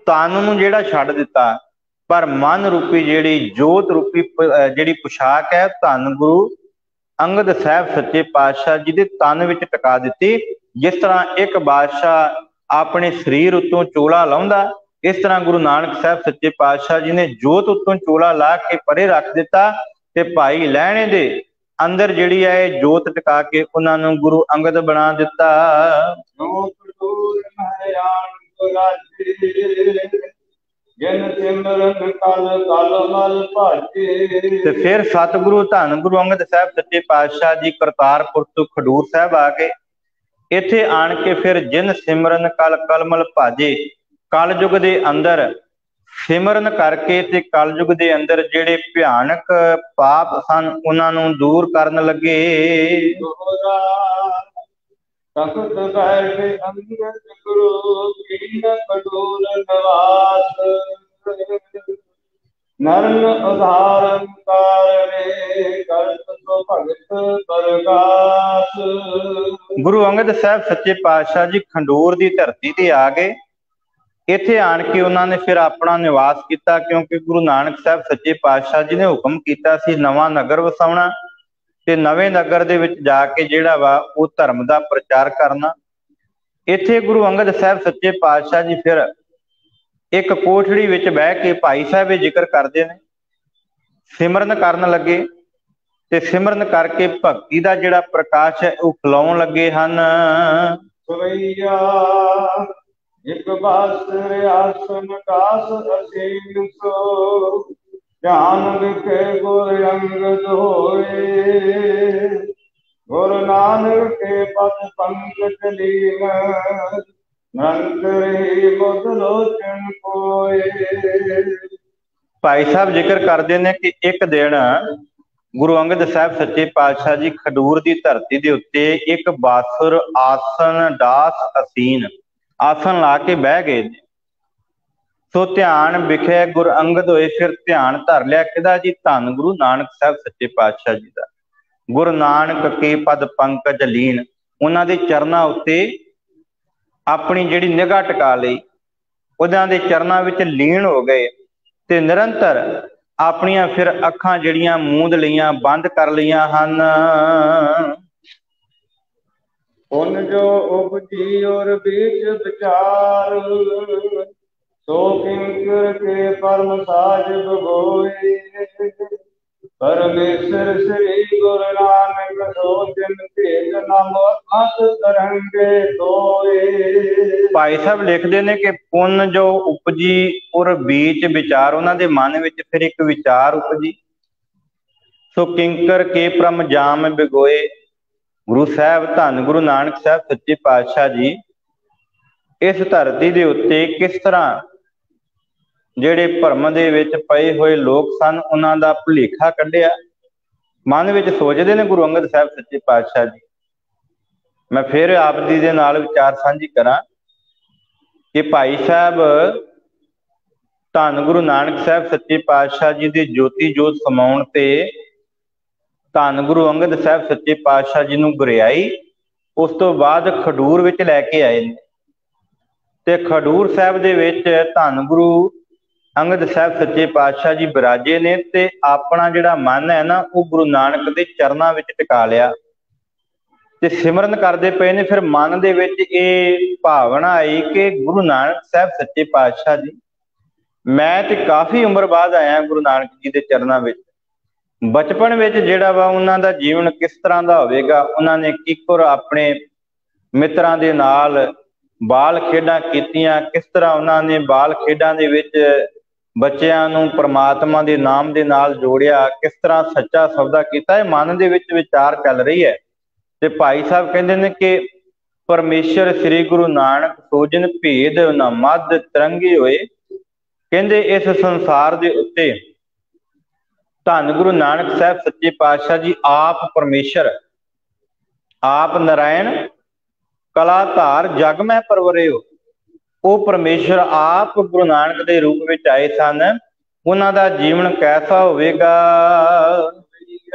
ਤਨ ਨੂੰ ਜਿਹੜਾ ਛੱਡ ਦਿੱਤਾ, ਪਰ ਮਨ ਰੂਪੀ ਜਿਹੜੀ ਜੋਤ ਰੂਪੀ ਜਿਹੜੀ ਪੁਸ਼ਾਕ ਹੈ ਧੰਨ ਗੁਰੂ ਅੰਗਦ ਸਾਹਿਬ ਸੱਚੇ ਪਾਤਸ਼ਾਹ ਜੀ ਦੇ ਤਨ ਵਿੱਚ ਟਿਕਾ ਦਿੱਤੀ। ਜਿਸ ਤਰ੍ਹਾਂ ਇੱਕ ਬਾਦਸ਼ਾਹ ਆਪਣੇ ਸਰੀਰ ਉੱਤੋਂ ਚੋਲਾ ਲਾਉਂਦਾ, ਇਸ ਤਰ੍ਹਾਂ ਗੁਰੂ ਨਾਨਕ ਸਾਹਿਬ ਸੱਚੇ ਪਾਤਸ਼ਾਹ ਜੀ ਨੇ ਜੋਤ ਉੱਤੋਂ ਚੋਲਾ ਲਾ ਕੇ ਪਰੇ ਰੱਖ ਦਿੱਤਾ, ਤੇ ਭਾਈ ਲਹਿਣੇ ਦੇ ਅੰਦਰ ਜਿਹੜੀ ਹੈ ਇਹ ਜੋਤ ਟਿਕਾ ਕੇ ਉਹਨਾਂ ਨੂੰ ਗੁਰੂ ਅੰਗਦ ਬਣਾ ਦਿੱਤਾ। ਤੇ ਫਿਰ ਸਤਿਗੁਰੂ ਧੰਨ ਗੁਰੂ ਅੰਗਦ ਸਾਹਿਬ ਸੱਚੇ ਪਾਤਸ਼ਾਹ ਜੀ ਕਰਤਾਰਪੁਰ ਤੋਂ ਖਡੂਰ ਸਾਹਿਬ ਆ ਗਏ। ਇੱਥੇ ਆਣ ਕੇ ਫਿਰ ਜਿਨ ਸਿਮਰਨ ਕਲ ਕਲਮਲ ਭਾਜੇ, ਕਲਯੁਗ ਦੇ ਅੰਦਰ ਸਿਮਰਨ ਕਰਕੇ ਤੇ ਕਲਯੁਗ ਦੇ ਅੰਦਰ ਜਿਹੜੇ ਭਿਆਨਕ ਪਾਪ ਸਨ ਉਹਨਾਂ ਨੂੰ ਦੂਰ ਕਰਨ ਲੱਗੇ। ਤਖਤ ਬੈਠੇ ਅੰਗਦ ਗੁਰੂ ਕੀਨ ਖਡੂਰ ਨਿਵਾਸ, ਨਰਨ ਉਧਾਰਨ ਕਾਰਨੇ ਕਰਤ ਸੋ ਭਗਤ ਪ੍ਰਗਾਸ। ਗੁਰੂ ਅੰਗਦ ਸਾਹਿਬ ਸੱਚੇ ਪਾਤਸ਼ਾਹ ਜੀ ਖੰਡੂਰ ਦੀ ਧਰਤੀ ਤੇ ਆ ਗਏ। ਇੱਥੇ ਆਣ ਕੇ ਉਹਨਾਂ ਨੇ ਫਿਰ ਆਪਣਾ ਨਿਵਾਸ ਕੀਤਾ, ਕਿਉਂਕਿ ਗੁਰੂ ਨਾਨਕ ਸਾਹਿਬ ਸੱਚੇ ਪਾਤਸ਼ਾਹ ਜੀ ਨੇ ਹੁਕਮ ਕੀਤਾ ਸੀ ਨਵਾਂ ਨਗਰ ਵਸਾਉਣਾ ਤੇ ਨਵੇਂ ਨਗਰ ਦੇ ਵਿੱਚ ਜਾ ਕੇ ਜਿਹੜਾ ਵਾ ਉਹ ਧਰਮ ਦਾ ਪ੍ਰਚਾਰ ਕਰਨਾ। ਇੱਥੇ ਗੁਰੂ ਅੰਗਦ ਸਾਹਿਬ ਸੱਚੇ ਪਾਤਸ਼ਾਹ ਜੀ ਫਿਰ ਇੱਕ ਕੋਠੜੀ ਵਿੱਚ ਬਹਿ ਕੇ ਭਾਈ ਸਾਹਿਬ ਇਹ ਜ਼ਿਕਰ ਕਰਦੇ ਨੇ, ਸਿਮਰਨ ਕਰਨ ਲੱਗੇ ਤੇ ਸਿਮਰਨ ਕਰਕੇ ਭਗਤੀ ਦਾ ਜਿਹੜਾ ਪ੍ਰਕਾਸ਼ ਹੈ ਉਹ ਫੈਲਾਉਣ ਲੱਗੇ ਹਨ। ਇੱਕ ਬਾਸਰ ਆਸਨ ਕਾਸ ਅਸੀਮ ਸੋ, ਧਿਆਨ ਵਿਖੇ ਗੁਰ ਅੰਗਦ ਹੋਏ। ਗੁਰੂ ਨਾਨਕ ਕੇ ਪਦ ਪੰਕਜ ਲੀਨ, ਨਿਰੰਤਰ ਮੁਦ ਲੋਚਨ ਕੋਏ। ਭਾਈ ਸਾਹਿਬ ਜ਼ਿਕਰ ਕਰਦੇ ਨੇ ਕਿ ਇੱਕ ਦਿਨ ਗੁਰੂ ਅੰਗਦ ਸਾਹਿਬ ਸੱਚੇ ਪਾਤਸ਼ਾਹ ਜੀ ਖਡੂਰ ਦੀ ਧਰਤੀ ਦੇ ਉੱਤੇ ਇੱਕ ਬਾਸੁਰ ਆਸਨ ਦਾਸ ਅਸੀਨ ਆਸਨ ਲਾ ਕੇ ਬਹਿ ਗਏ ਨੇ। ਸੋ ਧਿਆਨ ਵਿਖੇ ਗੁਰ ਅੰਗਦ ਹੋਏ। ਫਿਰ ਧਿਆਨ ਧਰ ਲਿਆ ਕਿਹਦਾ ਜੀ? ਧੰਨ ਗੁਰੂ ਨਾਨਕ ਸਾਹਿਬ ਸੱਚੇ ਪਾਤਸ਼ਾਹ ਜੀ ਦਾ। ਗੁਰੂ ਨਾਨਕ ਕੇ ਪਦ ਪੰਕਜ ਲੀਨ, ਉਹਨਾਂ ਦੇ ਚਰਨਾਂ ਉੱਤੇ ਆਪਣੀ ਜਿਹੜੀ ਨਿਗਾਹ ਟਿਕਾ ਲਈ, ਉਹਨਾਂ ਦੇ ਚਰਨਾਂ ਵਿੱਚ ਲੀਨ ਹੋ ਗਏ ਤੇ ਨਿਰੰਤਰ ਆਪਣੀਆਂ ਫਿਰ ਅੱਖਾਂ ਜਿਹੜੀਆਂ ਮੂੰਦ ਲਈਆਂ, ਬੰਦ ਕਰ ਲਈਆਂ ਹਨ। ਪੁਨ ਜੋ ਉਪਜੀ ਔਰ ਬੀਚ ਵਿਚਾਰ, ਸੋ ਕਿੰਕਰ ਕੇ ਪਰਮ ਸਾਜਿਬ ਹੋਏ। ਪਰਮੇਸ਼ਰ ਸ੍ਰੀ ਗੁਰੂ ਨਾਨਕ ਸੋ ਜਿਨ ਭੇਦ ਨਾਮ ਮਤ ਤਰੰਗੇ ਤੋਏ। ਭਾਈ ਸਾਹਿਬ ਲਿਖਦੇ ਨੇ ਕਿ ਪੁੰਨ ਜੋ ਉਪਜੀ ਔਰ ਬੀਚ ਵਿਚਾਰ, ਉਹਨਾਂ ਦੇ ਮਨ ਵਿੱਚ ਫਿਰ ਇੱਕ ਵਿਚਾਰ ਉਪਜੀ। ਸੋ ਕਿੰਕਰ ਕੇ ਪਰਮ ਜਾਮ ਬਿਗੋਏ। ਗੁਰੂ ਸਾਹਿਬ ਧੰਨ ਗੁਰੂ ਨਾਨਕ ਸਾਹਿਬ ਸੱਚੇ ਪਾਤਸ਼ਾਹ ਜੀ ਇਸ ਧਰਤੀ ਦੇ ਉੱਤੇ ਕਿਸ ਤਰ੍ਹਾਂ ਜਿਹੜੇ ਭਰਮ ਦੇ ਵਿੱਚ ਪਏ ਹੋਏ ਲੋਕ ਸਨ ਉਹਨਾਂ ਦਾ ਭੁਲੇਖਾ ਕੱਢਿਆ। ਮਨ ਵਿੱਚ ਸੋਚਦੇ ਨੇ ਗੁਰੂ ਅੰਗਦ ਸਾਹਿਬ ਸੱਚੇ ਪਾਤਸ਼ਾਹ ਜੀ। ਮੈਂ ਫਿਰ ਆਪ ਜੀ ਦੇ ਨਾਲ ਵਿਚਾਰ ਸਾਂਝੀ ਕਰਾਂ ਕਿ ਭਾਈ ਸਾਹਿਬ ਧੰਨ ਗੁਰੂ ਨਾਨਕ ਸਾਹਿਬ ਸੱਚੇ ਪਾਤਸ਼ਾਹ ਜੀ ਦੀ ਜੋਤੀ ਜੋਤ ਸਮਾਉਣ ਤੇ ਧੰਨ ਗੁਰੂ ਅੰਗਦ ਸਾਹਿਬ ਸੱਚੇ ਪਾਤਸ਼ਾਹ ਜੀ ਨੂੰ ਗੁਰਿਆਈ, ਉਸ ਤੋਂ ਬਾਅਦ ਖਡੂਰ ਵਿੱਚ ਲੈ ਕੇ ਆਏ ਨੇ ਤੇ ਖਡੂਰ ਸਾਹਿਬ ਦੇ ਵਿੱਚ ਧੰਨ ਗੁਰੂ ਅੰਗਦ ਸਾਹਿਬ ਸੱਚੇ ਪਾਤਸ਼ਾਹ ਜੀ ਬਿਰਾਜੇ ਨੇ ਤੇ ਆਪਣਾ ਜਿਹੜਾ ਮਨ ਹੈ ਨਾ ਉਹ ਗੁਰੂ ਨਾਨਕ ਦੇ ਚਰਨਾਂ ਵਿੱਚ ਟਿਕਾ ਲਿਆ ਤੇ ਸਿਮਰਨ ਕਰਦੇ ਪਏ ਨੇ। ਫਿਰ ਮਨ ਦੇ ਵਿੱਚ ਇਹ ਭਾਵਨਾ ਆਈ ਕਿ ਗੁਰੂ ਨਾਨਕ ਸਾਹਿਬ ਸੱਚੇ ਪਾਤਸ਼ਾਹ ਜੀ, ਮੈਂ ਤੇ ਕਾਫੀ ਉਮਰ ਬਾਅਦ ਆਇਆ ਗੁਰੂ ਨਾਨਕ ਜੀ ਦੇ ਚਰਨਾਂ ਵਿੱਚ। ਬਚਪਨ ਵਿੱਚ ਜਿਹੜਾ ਵਾ ਉਹਨਾਂ ਦਾ ਜੀਵਨ ਕਿਸ ਤਰ੍ਹਾਂ ਦਾ ਹੋਵੇਗਾ, ਉਹਨਾਂ ਨੇ ਕਿੱਕਰ ਆਪਣੇ ਮਿੱਤਰਾਂ ਦੇ ਨਾਲ ਬਾਲ ਖੇਡਾਂ ਕੀਤੀਆਂ, ਕਿਸ ਤਰ੍ਹਾਂ ਉਹਨਾਂ ਨੇ ਬਾਲ ਖੇਡਾਂ ਦੇ ਵਿੱਚ ਬੱਚਿਆਂ ਨੂੰ ਪ੍ਰਮਾਤਮਾ ਦੇ ਨਾਮ ਦੇ ਨਾਲ ਜੋੜਿਆ, ਕਿਸ ਤਰ੍ਹਾਂ ਸੱਚਾ ਸੌਦਾ ਕੀਤਾ, ਇਹ ਮਨ ਦੇ ਵਿੱਚ ਵਿਚਾਰ ਚੱਲ ਰਹੀ ਹੈ। ਤੇ ਭਾਈ ਸਾਹਿਬ ਕਹਿੰਦੇ ਨੇ ਕਿ ਪਰਮੇਸ਼ਰ ਸ੍ਰੀ ਗੁਰੂ ਨਾਨਕ ਸੋਜਨ ਭੇਦ ਨਾ ਮੱਧ ਤਰੰਗੇ ਹੋਏ। ਕਹਿੰਦੇ ਇਸ ਸੰਸਾਰ ਦੇ ਉੱਤੇ ਧੰਨ ਗੁਰੂ ਨਾਨਕ ਸਾਹਿਬ ਸੱਚੇ ਪਾਤਸ਼ਾਹ ਜੀ ਆਪ ਪਰਮੇਸ਼ਰ, ਆਪ ਨਾਰਾਇਣ, ਕਲਾ ਧਾਰ ਜਗ ਮੈਂ ਪਰਵਰੇ ਹੋ। ਉਹ ਪਰਮੇਸ਼ਰ ਆਪ ਗੁਰੂ ਨਾਨਕ ਦੇ ਰੂਪ ਵਿੱਚ ਆਏ ਸਨ। ਉਹਨਾਂ ਦਾ ਜੀਵਨ ਕੈਸਾ ਹੋਵੇਗਾ?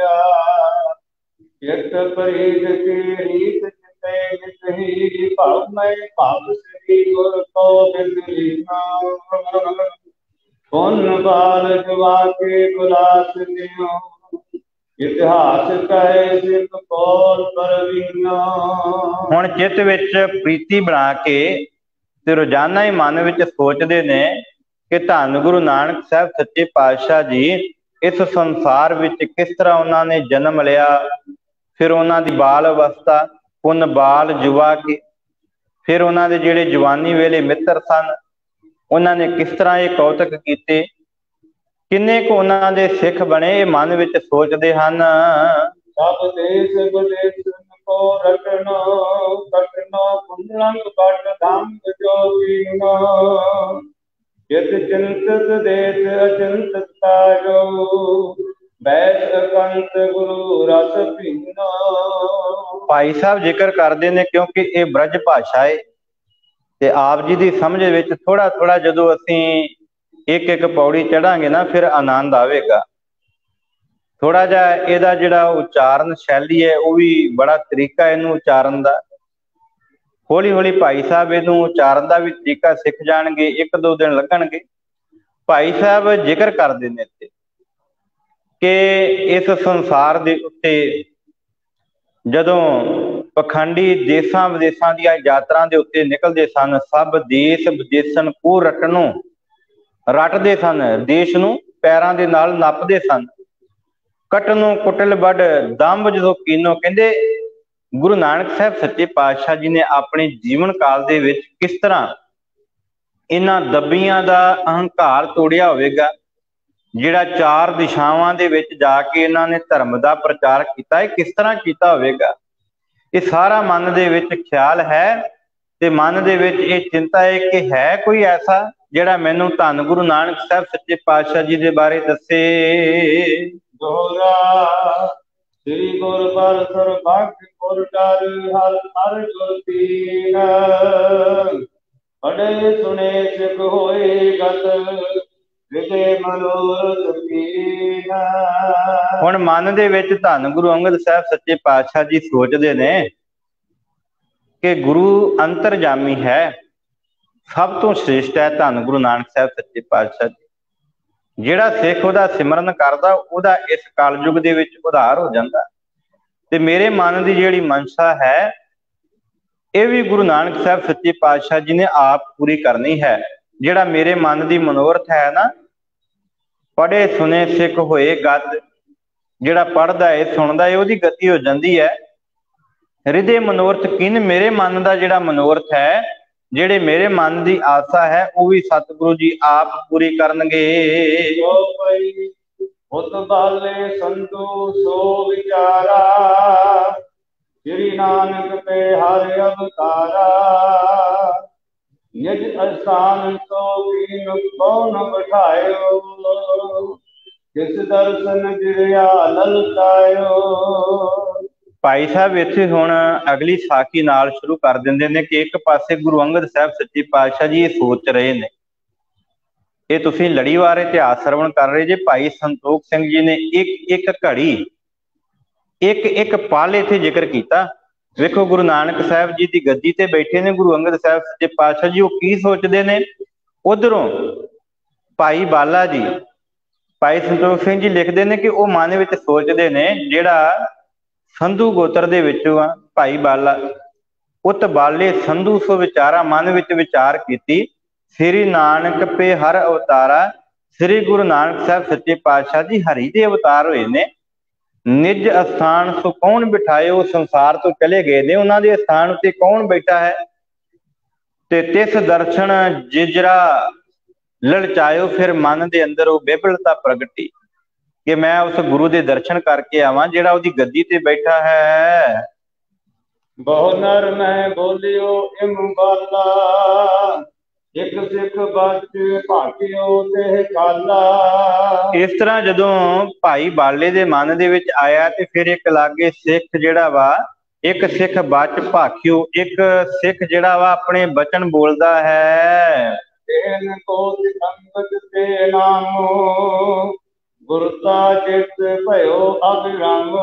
ਚਿਤ ਪ੍ਰੀਤ ਕੀ ਰੀਤ ਚਿਤੇ ਨਿਤਹੀ, ਭਵ ਮੈਂ ਭਵ ਸ੍ਰੀ ਗੁਰ ਗੋਬਿੰਦ ਲੀਨਾ। ਪੁਨ ਬਾਲ ਜਵਾ ਕੇ ਗੁਲਾਸ ਦਿਓ, ਇਤਿਹਾਸ ਕਹੇ ਸਿੱਖ ਕੋਲ ਪਰਵੀਨਾ। ਹੁਣ ਚਿੱਤ ਵਿੱਚ ਪ੍ਰੀਤੀ ਬਣਾ ਕੇ ਤੇ ਰੋਜ਼ਾਨਾ ਹੀ ਮਨ ਵਿੱਚ ਸੋਚਦੇ ਨੇ ਕਿ ਧੰਨ ਗੁਰੂ ਨਾਨਕ ਸਾਹਿਬ ਸੱਚੇ ਪਾਤਸ਼ਾਹ ਜੀ ਇਸ ਸੰਸਾਰ ਵਿੱਚ ਕਿਸ ਤਰ੍ਹਾਂ ਉਹਨਾਂ ਨੇ ਜਨਮ ਲਿਆ, ਫਿਰ ਉਹਨਾਂ ਦੀ ਬਾਲ ਅਵਸਥਾ, ਪੁੰਨ ਬਾਲ ਜੁਵਾ ਕੇ, ਫਿਰ ਉਹਨਾਂ ਦੇ ਜਿਹੜੇ ਜਵਾਨੀ ਵੇਲੇ ਮਿੱਤਰ ਸਨ ਉਹਨਾਂ ਨੇ ਕਿਸ ਤਰ੍ਹਾਂ ਇਹ ਕੌਤਕ ਕੀਤੇ, ਕਿੰਨੇ ਕੁ ਉਹਨਾਂ ਦੇ ਸਿੱਖ ਬਣੇ, ਇਹ ਮਨ ਵਿੱਚ ਸੋਚਦੇ ਹਨ। ਸਭ ਦੇਸ਼ ਵਿਦੇਸ਼ ਕੋ ਰਟਨੋ ਕਟਨੋ ਕੁੰਡਲੰਗ ਕਟ ਧੰਮ ਜੋਗੀਨੋ। ਜਿਤ ਚਿੰਤਤ ਦੇਸ਼ ਅਚਿੰਤਤ ਤਾਜੋ, ਬੈਠ ਕੰਤ ਗੁਰੂ ਰਸ ਪੀਨੋ। ਭਾਈ ਸਾਹਿਬ ਜ਼ਿਕਰ ਕਰਦੇ ਨੇ ਕਿਉਂਕਿ ਇਹ ਬ੍ਰਜ ਭਾਸ਼ਾ ਹੈ ਤੇ ਆਪ ਜੀ ਦੀ ਸਮਝ ਵਿੱਚ ਥੋੜਾ ਥੋੜਾ ਜਦੋਂ ਅਸੀਂ ਇੱਕ ਇੱਕ ਪੌੜੀ ਚੜਾਂਗੇ ਨਾ ਫਿਰ ਆਨੰਦ ਆਵੇਗਾ। ਥੋੜਾ ਜਿਹਾ ਇਹਦਾ ਜਿਹੜਾ ਉਚਾਰਨ ਸ਼ੈਲੀ ਹੈ ਉਹ ਵੀ ਬੜਾ ਤਰੀਕਾ ਇਹਨੂੰ ਉਚਾਰਨ ਦਾ। ਹੌਲੀ ਹੌਲੀ ਭਾਈ ਸਾਹਿਬ ਇਹਨੂੰ ਉਚਾਰਨ ਦਾ ਵੀ ਤਰੀਕਾ ਸਿੱਖ ਜਾਣਗੇ, 1-2 ਦਿਨ ਲੱਗਣਗੇ। ਭਾਈ ਸਾਹਿਬ ਜ਼ਿਕਰ ਕਰਦੇ ਨੇ ਇੱਥੇ ਕਿ ਇਸ ਸੰਸਾਰ ਦੇ ਉੱਤੇ ਜਦੋਂ ਪਖੰਡੀ ਦੇਸਾਂ ਵਿਦੇਸਾਂ ਦੀਆਂ ਯਾਤਰਾ ਦੇ ਉੱਤੇ ਨਿਕਲਦੇ ਸਨ, ਸਭ ਦੇਸ ਵਿਦੇਸਨ ਕੋ ਰਟਣੋਂ ਰੱਟਦੇ ਸਨ, ਦੇਸ਼ ਨੂੰ ਪੈਰਾਂ ਦੇ ਨਾਲ ਨੱਪਦੇ ਸਨ। ਕਟਨੋਂ ਕੁਟਲ ਵੱਡ ਦੰਭ ਜਦੋਂ ਕੀਨੋ, ਕਹਿੰਦੇ ਗੁਰੂ ਨਾਨਕ ਸਾਹਿਬ ਸੱਚੇ ਪਾਤਸ਼ਾਹ ਜੀ ਨੇ ਆਪਣੇ ਜੀਵਨ ਕਾਲ ਦੇ ਵਿੱਚ ਕਿਸ ਤਰ੍ਹਾਂ ਇਹਨਾਂ ਦੱਬੀਆਂ ਦਾ ਅਹੰਕਾਰ ਤੋੜਿਆ ਹੋਵੇਗਾ। ਜਿਹੜਾ 4 ਦਿਸ਼ਾਵਾਂ ਦੇ ਵਿੱਚ ਜਾ ਕੇ ਇਹਨਾਂ ਨੇ ਧਰਮ ਦਾ ਪ੍ਰਚਾਰ ਕੀਤਾ, ਇਹ ਕਿਸ ਤਰ੍ਹਾਂ ਕੀਤਾ ਹੋਵੇਗਾ। ਇਹ ਸਾਰਾ ਮਨ ਦੇ ਵਿੱਚ ਖਿਆਲ ਹੈ ਤੇ ਮਨ ਦੇ ਵਿੱਚ ਇਹ ਚਿੰਤਾ ਹੈ ਕਿ ਹੈ ਕੋਈ ਐਸਾ ਜਿਹੜਾ ਮੈਨੂੰ ਧੰਨ ਗੁਰੂ ਨਾਨਕ ਸਾਹਿਬ ਸੱਚੇ ਪਾਤਸ਼ਾਹ ਜੀ ਦੇ ਬਾਰੇ ਦੱਸੇ। ਦੋਹਰਾ ਸ੍ਰੀ ਗੁਰ ਪਰ ਸਰਬੱਗ ਗੁਰ ਡਰ ਹਰ ਹਰ ਗੁਰ ਦੀਨ, ਪੜ੍ਹੇ ਸੁਣੇ ਸਿੱਖ ਹੋਏ ਗਤ ਹਿਰਦੇ ਮਨੋਰਥ ਕੀਨ। ਹੁਣ ਮਨ ਦੇ ਵਿੱਚ ਧੰਨ ਗੁਰੂ ਅੰਗਦ ਸਾਹਿਬ ਸੱਚੇ ਪਾਤਸ਼ਾਹ ਜੀ ਸੋਚਦੇ ਨੇ ਕਿ ਗੁਰੂ ਅੰਤਰਜਾਮੀ ਹੈ, ਸਭ ਤੋਂ ਸ੍ਰੇਸ਼ਟ ਹੈ ਧੰਨ ਗੁਰੂ ਨਾਨਕ ਸਾਹਿਬ ਸੱਚੇ ਪਾਤਸ਼ਾਹ ਜੀ। ਜਿਹੜਾ ਸਿੱਖ ਉਹਦਾ ਸਿਮਰਨ ਕਰਦਾ ਉਹਦਾ ਇਸ ਕਲਯੁਗ ਦੇ ਵਿੱਚ ਉਧਾਰ ਹੋ ਜਾਂਦਾ। ਤੇ ਮੇਰੇ ਮਨ ਦੀ ਜਿਹੜੀ ਮਨਸ਼ਾ ਹੈ ਇਹ ਵੀ ਗੁਰੂ ਨਾਨਕ ਸਾਹਿਬ ਸੱਚੇ ਪਾਤਸ਼ਾਹ ਜੀ ਨੇ ਆਪ ਪੂਰੀ ਕਰਨੀ ਹੈ। ਜਿਹੜਾ ਮੇਰੇ ਮਨ ਦੀ ਮਨੋਰਥ ਹੈ ਨਾ, ਪੜ੍ਹੇ ਸੁਣੇ ਸਿੱਖ ਹੋਏ ਗਤ, ਜਿਹੜਾ ਪੜ੍ਹਦਾ ਹੈ ਸੁਣਦਾ ਹੈ ਉਹਦੀ ਗਤੀ ਹੋ ਜਾਂਦੀ ਹੈ। ਹਿਰਦੇ ਮਨੋਰਥ ਕਿਨ, ਮੇਰੇ ਮਨ ਦਾ ਜਿਹੜਾ ਮਨੋਰਥ ਹੈ, ਜਿਹੜੇ ਮੇਰੇ ਮਨ ਦੀ ਆਸਾ ਹੈ ਉਹ ਵੀ ਸਤਿਗੁਰੂ ਜੀ ਆਪ ਪੂਰੀ ਕਰਨਗੇ। ਹੁਤ ਬਾਲੇ ਸੰਤੂ ਸੋ ਵਿਚਾਰਾ, ਸ੍ਰੀ ਨਾਨਕ ਤੇ ਹਰਿ ਅਵਤਾਰਾ। ਨਿਜ ਅਸਥਾਨ ਸੋ ਕੀਨ ਕੌਣ ਬਿਠਾਇਓ, ਕਿਸ ਦਰਸ਼ਨ ਜਿਰਿਆ ਲਲਕਾਇਓ। ਭਾਈ ਸਾਹਿਬ ਇੱਥੇ ਹੁਣ ਅਗਲੀ ਸਾਖੀ ਨਾਲ ਸ਼ੁਰੂ ਕਰ ਦਿੰਦੇ ਨੇ ਕਿ ਇੱਕ ਪਾਸੇ ਗੁਰੂ ਅੰਗਦ ਸਾਹਿਬ ਸੱਚੇ ਪਾਤਸ਼ਾਹ ਜੀ ਇਹ ਸੋਚ ਰਹੇ ਨੇ। ਇਹ ਤੁਸੀਂ ਲੜੀਵਾਰ ਇਤਿਹਾਸ ਸਰਵਣ ਕਰ ਰਹੇ ਜੇ। ਭਾਈ ਸੰਤੋਖ ਸਿੰਘ ਜੀ ਨੇ ਇੱਕ ਘੜੀ ਇੱਕ ਪਲ ਇੱਥੇ ਜ਼ਿਕਰ ਕੀਤਾ। ਵੇਖੋ ਗੁਰੂ ਨਾਨਕ ਸਾਹਿਬ ਜੀ ਦੀ ਗੱਦੀ ਤੇ ਬੈਠੇ ਨੇ ਗੁਰੂ ਅੰਗਦ ਸਾਹਿਬ ਸੱਚੇ ਪਾਤਸ਼ਾਹ ਜੀ, ਉਹ ਕੀ ਸੋਚਦੇ ਨੇ। ਉਧਰੋਂ ਭਾਈ ਬਾਲਾ ਜੀ, ਭਾਈ ਸੰਤੋਖ ਸਿੰਘ ਜੀ ਲਿਖਦੇ ਨੇ ਕਿ ਉਹ ਮਨ ਵਿੱਚ ਸੋਚਦੇ ਨੇ, ਜਿਹੜਾ ਸੰਧੂ ਗੋਤਰ ਦੇ ਵਿੱਚੋਂ ਆ ਭਾਈ ਬਾਲਾ, ਉਤ ਬਾਲੇ ਸੰਧੂ ਸੋ ਵਿਚਾਰਾ, ਮਨ ਵਿੱਚ ਵਿਚਾਰ ਕੀਤੀ ਸ੍ਰੀ ਨਾਨਕ ਪੇ ਹਰ ਅਵਤਾਰਾ, ਸ੍ਰੀ ਗੁਰੂ ਨਾਨਕ ਸਾਹਿਬ ਸੱਚੇ ਪਾਤਸ਼ਾਹ ਜੀ ਹਰੀ ਦੇ ਅਵਤਾਰ ਹੋਏ ਨੇ। ਨਿਜ ਅਸਥਾਨ ਸੋ ਕੌਣ ਬਿਠਾਇਓ, ਸੰਸਾਰ ਤੋਂ ਚਲੇ ਗਏ ਨੇ, ਉਹਨਾਂ ਦੇ ਸਥਾਨ ਉੱਤੇ ਕੌਣ ਬੈਠਾ ਹੈ। ਤੇ ਤਿਸ ਦਰਸ਼ਨ ਜਿਜਰਾ ਲਲਚਾਇਓ, ਫਿਰ ਮਨ ਦੇ ਅੰਦਰ ਉਹ ਬੇਬਲਤਾ ਪ੍ਰਗਟੀ ਕਿ ਮੈਂ ਉਸ ਗੁਰੂ ਦੇ ਦਰਸ਼ਨ ਕਰਕੇ ਆਵਾਂ ਜਿਹੜਾ ਉਹਦੀ ਗੱਦੀ ਤੇ ਬੈਠਾ ਹੈ। ਬਹੁ ਨਰ ਮੈਂ ਬੋਲਿਓ ਇਮ ਬਾਲਾ, ਇੱਕ ਸਿੱਖ ਬਚ ਭਾਗਿਓ ਤੇ ਕਾਲਾ। ਇਸ ਤਰ੍ਹਾਂ ਜਦੋਂ ਭਾਈ ਬਾਲੇ ਦੇ ਮਨ ਦੇ ਵਿੱਚ ਆਇਆ ਤੇ ਫਿਰ ਇੱਕ ਲਾਗੇ ਸਿੱਖ ਜਿਹੜਾ ਵਾ, ਇੱਕ ਸਿੱਖ ਬਚ ਭਾਖਿਓ, ਇੱਕ ਸਿੱਖ ਜਿਹੜਾ ਵਾ ਆਪਣੇ ਬਚਨ ਬੋਲਦਾ ਹੈ। ਤੇ ਨਾਮੋ ਗੁਰਤਾ ਚਿਤ ਭਇਓ ਅਭਿਰਾਮ।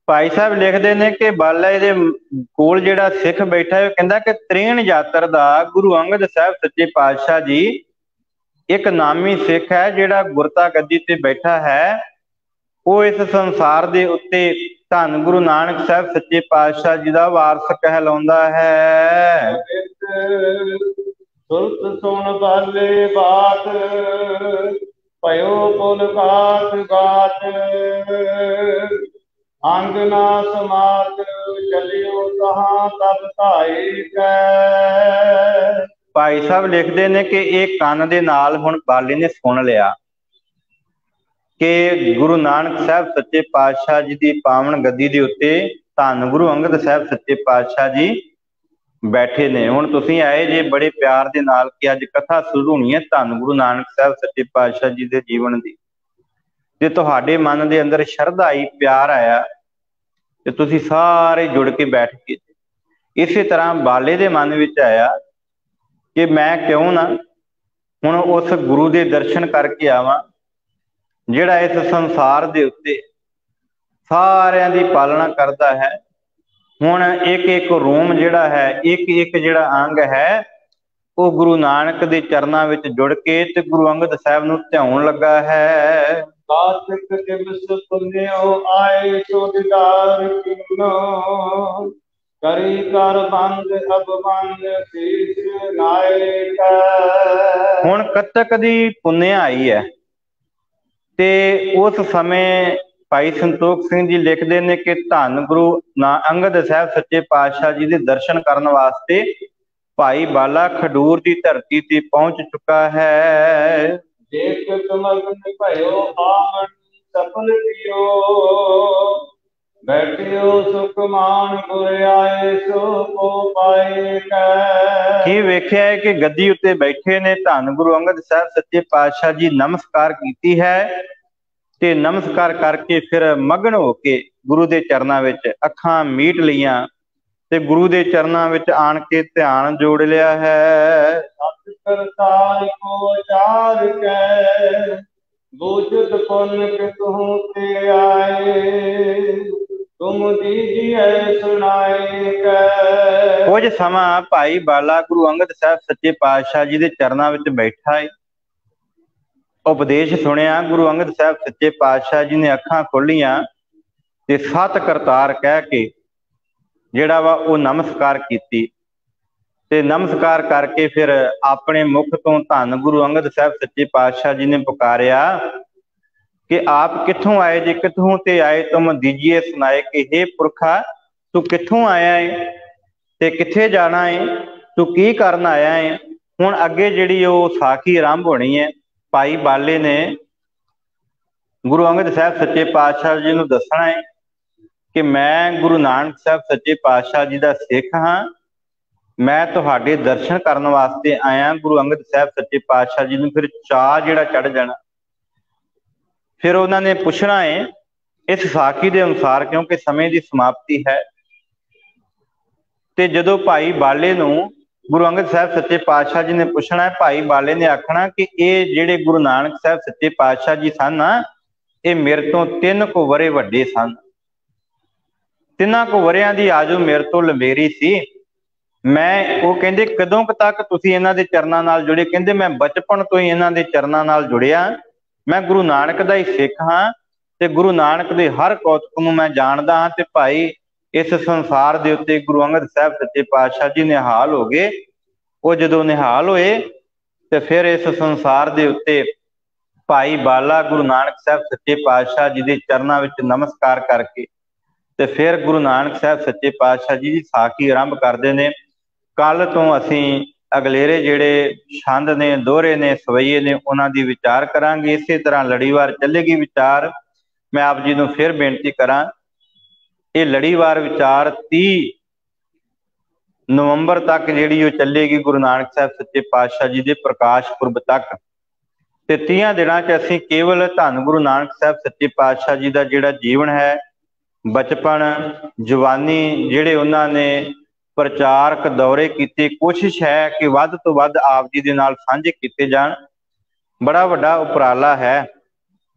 ਭਾਈ ਸਾਹਿਬ ਲਿਖਦੇ ਨੇ ਕਿ ਬਾਲੇ ਦੇ ਕੋਲ ਜਿਹੜਾ ਸਿੱਖ ਬੈਠਾ ਹੈ, ਉਹ ਕਹਿੰਦਾ ਕਿ ਤ੍ਰੇਣ ਯਾਤਰ ਦਾ ਗੁਰੂ ਅੰਗਦ ਸਾਹਿਬ ਸੱਚੇ ਪਾਤਸ਼ਾਹ ਜੀ ਇੱਕ ਨਾਮੀ ਸਿੱਖ ਹੈ, ਜਿਹੜਾ ਗੁਰਤਾ ਗੱਦੀ ਤੇ ਬੈਠਾ ਹੈ। ਉਹ ਇਸ ਸੰਸਾਰ ਦੇ ਉੱਤੇ ਧੰਨ ਗੁਰੂ ਨਾਨਕ ਸਾਹਿਬ ਸੱਚੇ ਪਾਤਸ਼ਾਹ ਜੀ ਦਾ ਵਾਰਸ ਕਹਿਲਾਉਂਦਾ ਹੈ। ਸੁਰਤ ਸੁਣ ਬਾਲੇ ਬਾਤ ਭਇਓ ਪੁਲ ਘਾਤ ਘਾਟ, ਅੰਗ ਨਾ ਸਮਾਤ ਚਲਿਓ ਤਹਾਂ ਤਬ ਧਾਈ ਕੈ। ਭਾਈ ਸਾਹਿਬ ਲਿਖਦੇ ਨੇ ਕਿ ਇਹ ਕੰਨ ਦੇ ਨਾਲ ਹੁਣ ਬਾਲੇ ਨੇ ਸੁਣ ਲਿਆ ਕਿ ਗੁਰੂ ਨਾਨਕ ਸਾਹਿਬ ਸੱਚੇ ਪਾਤਸ਼ਾਹ ਜੀ ਦੀ ਪਾਵਨ ਗੱਦੀ ਦੇ ਉੱਤੇ ਧੰਨ ਗੁਰੂ ਅੰਗਦ ਸਾਹਿਬ ਸੱਚੇ ਪਾਤਸ਼ਾਹ ਜੀ ਬੈਠੇ ਨੇ। ਹੁਣ ਤੁਸੀਂ ਆਏ ਜੇ ਬੜੇ ਪਿਆਰ ਦੇ ਨਾਲ ਕਿ ਅੱਜ ਕਥਾ ਸ਼ੁਰੂ ਹੋਣੀ ਹੈ ਧੰਨ ਗੁਰੂ ਨਾਨਕ ਸਾਹਿਬ ਸੱਚੇ ਪਾਤਸ਼ਾਹ ਜੀ ਦੇ ਜੀਵਨ ਦੀ। ਜੇ ਤੁਹਾਡੇ ਮਨ ਦੇ ਅੰਦਰ ਸ਼ਰਧਾ ਆਈ, ਪਿਆਰ ਆਇਆ, ਤੇ ਤੁਸੀਂ ਸਾਰੇ ਜੁੜ ਕੇ ਬੈਠ ਕੇ। ਇਸੇ ਤਰ੍ਹਾਂ ਬਾਲੇ ਦੇ ਮਨ ਵਿੱਚ ਆਇਆ ਕਿ ਮੈਂ ਕਿਉਂ ਨਾ ਹੁਣ उस गुरु के दर्शन करके आवां जिहड़ा इस संसार दे उत्ते सारियां दी पालना करता है। हुण एक एक रोम जिहड़ा है, एक एक जिहड़ा अंग है, वो गुरु नानक दे चरनां विच जुड़ के ते गुरु अंगद साहिब नूं ध्याउण लगा है। कातिक दिवस पुन्यो आए सो दीदार कीनो, करी कर बंद अब बंद शीश नायक। हुण कतक दी पुन्निया आई है ते उस समय भाई संतोख सिंह जी लिखते हैं कि धन गुरु अंगद साहब सच्चे पातशाह जी के दर्शन करने वास्ते भाई बाला खडूर की धरती ते पहुंच चुका है। सफल कियो बैठियो सुख मान गुर आए सो को पाए की वेख्या है कि गद्दी उत्ते बैठे ने धन गुरु अंगद साहब सच्चे पातशाह जी नमस्कार कीती है ते नमस्कार करके फिर मगन होके गुरु के चरणों में अखां मीट लिया ते गुरु के चरणों में आन के ध्यान जोड़ लिया है। करतार को चार कै बूझत पुन कितहु ते आए तुम दीजिए सुनाए कै। कुछ समा भाई बाला गुरु अंगद साहब सच्चे पातशाह जी के चरणों में बैठा है, उपदेश सुनिया। गुरु अंगद साहब सच्चे पातशाह जी ने अखां खोलियां ते सत करतार कह के जिहड़ा वा वो नमस्कार कीती ते नमस्कार करके फिर अपने मुख तो धन गुरु अंगद साहब सच्चे पातशाह जी ने पुकारिया कि आप कित्थों आए जी, कित्थों ते आए तुम दीजिए सुनाए कि हे पुरखा तू कित्थों आया है ते कित्थे जाना है, तू की करन आया है। हुण अगे जिहड़ी वो साखी आरंभ होनी है। भाई बाले ने गुरु अंगद साहब सच्चे पातशाह जी नूं दसना है कि मैं गुरु नानक साहब सच्चे पातशाह जी का सिख हाँ, मैं तुहाडे दर्शन करने वास्ते आया। गुरु अंगद साहब सच्चे पातशाह जी नूं फिर चाह जिहड़ा चढ़ जाना। फिर उन्होंने पूछना है इस साखी के अनुसार, क्योंकि समय की समाप्ति है। तो जदों भाई बाले नूं गुरु अंगद साहब सच्चे पातशाह जी ने पूछना है, भाई बाले ने आखना कि ये जिहड़े गुरु नानक साहब सच्चे पातशाह जी सन ना, ये मेरे तो 3 को वरे वड्डे सन। 3 को वरियां दी आजो मेरे तो लंबेरी सी। मैं वो कहते कदों तक तुसीं इन्हां दे चरनां नाल जुड़े, कहते मैं बचपन तो ही इन्हां दे चरनां नाल जुड़िया। मैं गुरु नानक दा ही सिख हाँ ते गुरु नानक दे हर कौतुक नूं मैं जानदा हाँ। ते भाई इस संसार दे उत्ते गुरु अंगद साहब सच्चे पातशाह जी निहाल हो गए। वो जदों निहाल होए ते फिर इस संसार दे उत्ते भाई बाला गुरु नानक साहब सच्चे पातशाह जी दे चरनां विच नमस्कार करके ते फिर गुरु नानक साहब सच्चे पातशाह जी दी साखी आरंभ करदे ने। कल तो असी अगलेरे जिहड़े छंद ने, दोहरे ने, सवैये ने, उन्हां दी विचार करांगे। इसे तरह लड़ीवार चलेगी विचार। मैं आप जी नूं फिर बेनती करां, ये लड़ीवार विचार 30 नवंबर तक जिहड़ी वो चलेगी गुरु नानक साहब सच्चे पातशाह जी दे प्रकाश पुरब तक। ते 30 दिनां च असीं केवल धन गुरु नानक साहब सच्चे पातशाह जी दा जिहड़ा जीवन है, बचपन, जवानी, जिहड़े उन्होंने प्रचारक दौरे किए, कोशिश है कि वध तो वध आप जी दे नाल साझे किए जाण। बड़ा वड्डा उपराला है,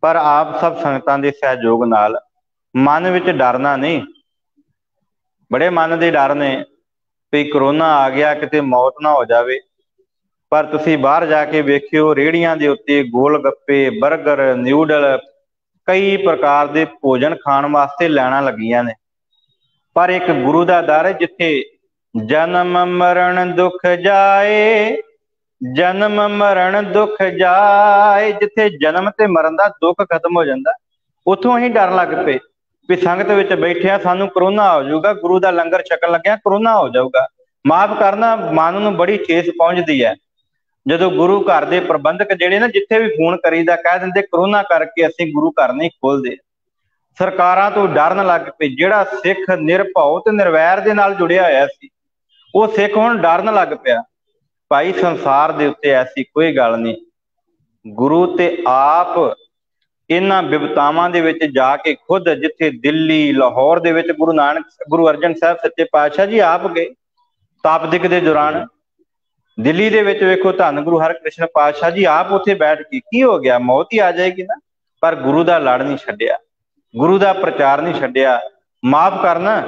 पर आप सब संगतां दे सहयोग नाल। मन विच डरना नहीं, बड़े मन दे डर ने भी करोना आ गया किते मौत ना हो जावे। पर तुसीं बाहर जाके वेखियो रेहड़ियां दे उत्ते गोल गप्पे, बर्गर, न्यूडल, कई प्रकार के भोजन खाण वास्ते लैणां लगियां ने। पर एक गुरु दा दर है जिथे जन्म मरण दुख जाए, जन्म मरण दुख जाए, जिथे जन्म ते मरण दा दुख खत्म हो जाता। उथों ही डर लग पे भी संगत विच बैठिया सानू करोना हो जाऊगा, गुरु दा लंगर छकन लग्या करोना हो जाऊगा। माफ करना, मन नूं बड़ी ठेस पहुंचती है जदों गुरु घर के प्रबंधक जिहड़े ना जिथे भी फोन करीदा कह दिंदे करोना करके असीं गुरु घर नहीं खोलते। सरकारां तो डरन लग पे। जिहड़ा सिख निरभौ ते निर्वैर दे नाल जुड़िया होया सी, वो सिख हुण डरन लग पिया। भाई संसार दे उत्ते ऐसी कोई गल नहीं। गुरु ते आप इन्हां विपतावां दे विच जाके खुद जिथे दिल्ली, लाहौर दे विच गुरु अर्जन साहब सच्चे पातशाह जी आप गए तापदिक दे दौरान। ਦਿੱਲੀ ਦੇ ਵਿੱਚ ਵੇਖੋ ਧੰਨ ਗੁਰੂ ਹਰਕ੍ਰਿਸ਼ਨ ਪਾਤਸ਼ਾਹ ਜੀ ਆਪ ਉੱਥੇ ਬੈਠ ਕੇ, ਕੀ ਹੋ ਗਿਆ, ਮੌਤ ਹੀ ਆ ਜਾਏਗੀ ਨਾ, ਪਰ ਗੁਰੂ ਦਾ ਲੜ ਨਹੀਂ ਛੱਡਿਆ, ਗੁਰੂ ਦਾ ਪ੍ਰਚਾਰ ਨਹੀਂ ਛੱਡਿਆ। ਮਾਫ ਕਰਨਾ,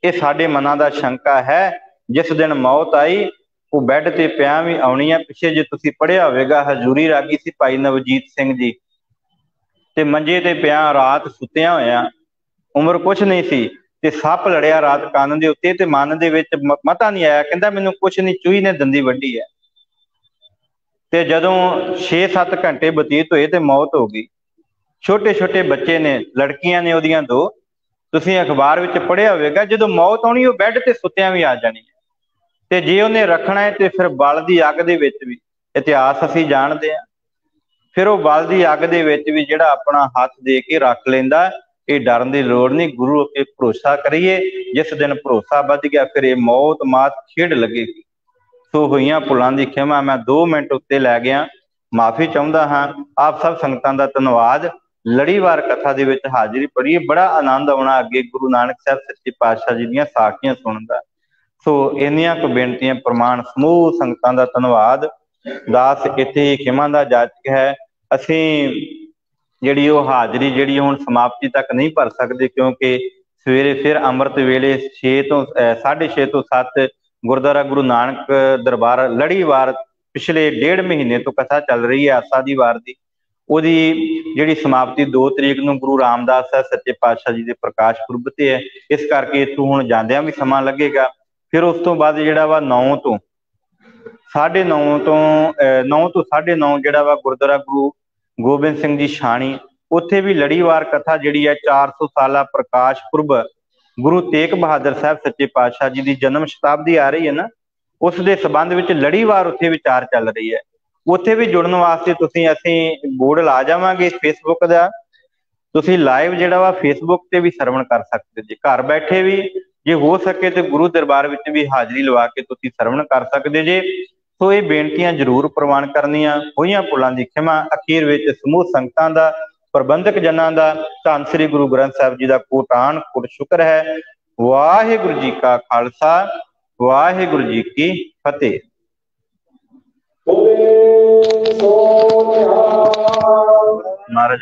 ਇਹ ਸਾਡੇ ਮਨਾਂ ਦਾ ਸ਼ੰਕਾ ਹੈ। ਜਿਸ ਦਿਨ ਮੌਤ ਆਈ ਉਹ ਬੈੱਡ ਤੇ ਪਿਆ ਵੀ ਆਉਣੀ ਆ। ਪਿੱਛੇ ਜੇ ਤੁਸੀਂ ਪੜ੍ਹਿਆ ਹੋਵੇਗਾ, ਹਜ਼ੂਰੀ ਰਾਗੀ ਸੀ ਭਾਈ ਨਵਜੀਤ ਸਿੰਘ ਜੀ, ਤੇ ਮੰਜੇ ਤੇ ਪਿਆ ਰਾਤ ਸੁੱਤਿਆਂ ਹੋਇਆ, ਉਮਰ ਕੁਛ ਨਹੀਂ ਸੀ, ਤੇ ਸੱਪ ਲੜਿਆ ਰਾਤ ਕੰਨ ਦੇ ਉੱਤੇ, ਤੇ ਮਨ ਦੇ ਵਿੱਚ ਮਤਾ ਨਹੀਂ ਆਇਆ, ਕਹਿੰਦਾ ਮੈਨੂੰ ਕੁਛ ਨਹੀਂ, ਚੂਹੀ ਨੇ ਦੰਦੀ ਵੱਢੀ ਹੈ। ਤੇ ਜਦੋਂ 6-7 ਘੰਟੇ ਬਤੀਤ ਹੋਏ ਤੇ ਮੌਤ ਹੋ ਗਈ। ਛੋਟੇ ਛੋਟੇ ਬੱਚੇ ਨੇ, ਲੜਕੀਆਂ ਨੇ ਉਹਦੀਆਂ 2, ਤੁਸੀਂ ਅਖਬਾਰ ਵਿੱਚ ਪੜ੍ਹਿਆ ਹੋਵੇਗਾ, ਜਦੋਂ ਮੌਤ ਆਉਣੀ ਉਹ ਬੈੱਡ ਤੇ ਸੁੱਤਿਆਂ ਵੀ ਆ ਜਾਣੀ ਹੈ। ਤੇ ਜੇ ਉਹਨੇ ਰੱਖਣਾ ਹੈ ਤੇ ਫਿਰ ਬਲ ਦੀ ਅੱਗ ਦੇ ਵਿੱਚ ਵੀ, ਇਤਿਹਾਸ ਅਸੀਂ ਜਾਣਦੇ ਹਾਂ, ਫਿਰ ਉਹ ਬਲ ਦੀ ਅੱਗ ਦੇ ਵਿੱਚ ਵੀ ਜਿਹੜਾ ਆਪਣਾ ਹੱਥ ਦੇ ਕੇ ਰੱਖ ਲੈਂਦਾ। ਇਹ ਡਰਨ ਦੀ ਲੋੜ ਨਹੀਂ, ਗੁਰੂ ਉੱਤੇ ਭਰੋਸਾ ਕਰੀਏ। ਜਿਸ ਦਿਨ ਭਰੋਸਾ ਵੱਧ ਗਿਆ ਫਿਰ ਇਹ ਮੌਤ ਮਾਤ ਖੇਡ ਲੱਗੇਗੀ। ਸੋ ਹੋਈਆਂ ਭੁੱਲਾਂ ਦੀ ਖਿਮਾ। ਮੈਂ 2 ਮਿੰਟ ਉੱਤੇ ਲੈ ਗਿਆ, ਮਾਫੀ ਚਾਹੁੰਦਾ ਹਾਂ। ਆਪ ਸਭ ਸੰਗਤਾਂ ਦਾ ਧੰਨਵਾਦ। ਲੜੀਵਾਰ ਕਥਾ ਦੇ ਵਿੱਚ ਹਾਜ਼ਰੀ ਪੜੀਏ, ਬੜਾ ਆਨੰਦ ਆਉਣਾ ਅੱਗੇ ਗੁਰੂ ਨਾਨਕ ਸਾਹਿਬ ਸੱਚੇ ਪਾਤਸ਼ਾਹ ਜੀ ਦੀਆਂ ਸਾਖੀਆਂ ਸੁਣਨ ਦਾ। ਸੋ ਇੰਨੀਆਂ ਕੁ ਬੇਨਤੀਆਂ ਪ੍ਰਮਾਣ। ਸਮੂਹ ਸੰਗਤਾਂ ਦਾ ਧੰਨਵਾਦ। ਦਾਸ ਇੱਥੇ ਹੀ ਖਿਮਾ ਦਾ ਜਾਚਕ ਹੈ। ਅਸੀਂ ਜਿਹੜੀ ਉਹ ਹਾਜ਼ਰੀ ਜਿਹੜੀ ਹੁਣ ਸਮਾਪਤੀ ਤੱਕ ਨਹੀਂ ਭਰ ਸਕਦੇ, ਕਿਉਂਕਿ ਸਵੇਰੇ ਫਿਰ ਅੰਮ੍ਰਿਤ ਵੇਲੇ 6:30 ਤੋਂ 7 ਗੁਰਦੁਆਰਾ ਗੁਰੂ ਨਾਨਕ ਦਰਬਾਰ ਲੜੀਵਾਰ ਪਿਛਲੇ 1.5 ਮਹੀਨੇ ਤੋਂ ਕਥਾ ਚੱਲ ਰਹੀ ਹੈ ਆਸਾ ਦੀ ਵਾਰ ਦੀ। ਉਹਦੀ ਜਿਹੜੀ ਸਮਾਪਤੀ 2 ਤਰੀਕ ਨੂੰ ਗੁਰੂ ਰਾਮਦਾਸ ਸਾਹਿਬ ਸੱਚੇ ਪਾਤਸ਼ਾਹ ਜੀ ਦੇ ਪ੍ਰਕਾਸ਼ ਪੁਰਬ ਤੇ ਹੈ। ਇਸ ਕਰਕੇ ਇੱਥੋਂ ਹੁਣ ਜਾਂਦਿਆਂ ਵੀ ਸਮਾਂ ਲੱਗੇਗਾ। ਫਿਰ ਉਸ ਤੋਂ ਬਾਅਦ ਜਿਹੜਾ ਵਾ 9 ਤੋਂ 9:30 ਜਿਹੜਾ ਵਾ ਗੁਰਦੁਆਰਾ ਗੁਰੂ ਗੋਬਿੰਦ ਸਿੰਘ ਜੀ ਛਾਣੀ, ਉੱਥੇ ਵੀ ਲੜੀਵਾਰ ਕਥਾ ਜਿਹੜੀ ਹੈ 400 ਸਾਲਾ ਪ੍ਰਕਾਸ਼ ਪੁਰਬ ਗੁਰੂ ਤੇਗ ਬਹਾਦਰ ਸਾਹਿਬ ਸੱਚੇ ਪਾਤਸ਼ਾਹ ਜੀ ਦੀ ਜਨਮ ਸ਼ਤਾਬਦੀ ਆ ਰਹੀ ਹੈ ਨਾ, ਉਸ ਦੇ ਸੰਬੰਧ ਵਿੱਚ ਲੜੀਵਾਰ ਉੱਥੇ ਵਿਚਾਰ ਚੱਲ ਰਹੀ ਹੈ। ਉੱਥੇ ਵੀ ਜੁੜਨ ਵਾਸਤੇ ਅਸੀਂ ਬੋਰਡ ਲਾ ਜਾਵਾਂਗੇ ਫੇਸਬੁੱਕ ਦਾ, ਤੁਸੀਂ ਲਾਈਵ ਜਿਹੜਾ ਵਾ ਫੇਸਬੁੱਕ ਤੇ ਵੀ ਸਰਵਣ ਕਰ ਸਕਦੇ ਜੀ। ਘਰ ਬੈਠੇ ਵੀ ਜੇ ਹੋ ਸਕੇ ਤੇ ਗੁਰੂ ਦਰਬਾਰ ਵਿੱਚ ਵੀ ਹਾਜ਼ਰੀ ਲਵਾ ਕੇ ਤੁਸੀਂ ਸਰਵਣ ਕਰ ਸਕਦੇ ਜੇ। ਸੋ ਇਹ ਬੇਨਤੀਆਂ ਜ਼ਰੂਰ ਪ੍ਰਵਾਨ ਕਰਨੀਆਂ। ਹੋਈਆਂ ਭੁੱਲਾਂ ਦੀ ਖਿਮਾ। ਅਖੀਰ ਵਿੱਚ ਸਮੂਹ ਸੰਗਤਾਂ ਦਾ, ਪ੍ਰਬੰਧਕ ਜਨਾਂ ਦਾ ਧੰਨ ਸ੍ਰੀ ਗੁਰੂ ਗ੍ਰੰਥ ਸਾਹਿਬ ਜੀ ਦਾ ਕੋਟਾਨ ਕੋਟ ਸ਼ੁਕਰ ਹੈ। ਵਾਹਿਗੁਰੂ ਜੀ ਕਾ ਖਾਲਸਾ, ਵਾਹਿਗੁਰੂ ਜੀ ਕੀ ਫਤਿਹ। ਮਹਾਰਾਜ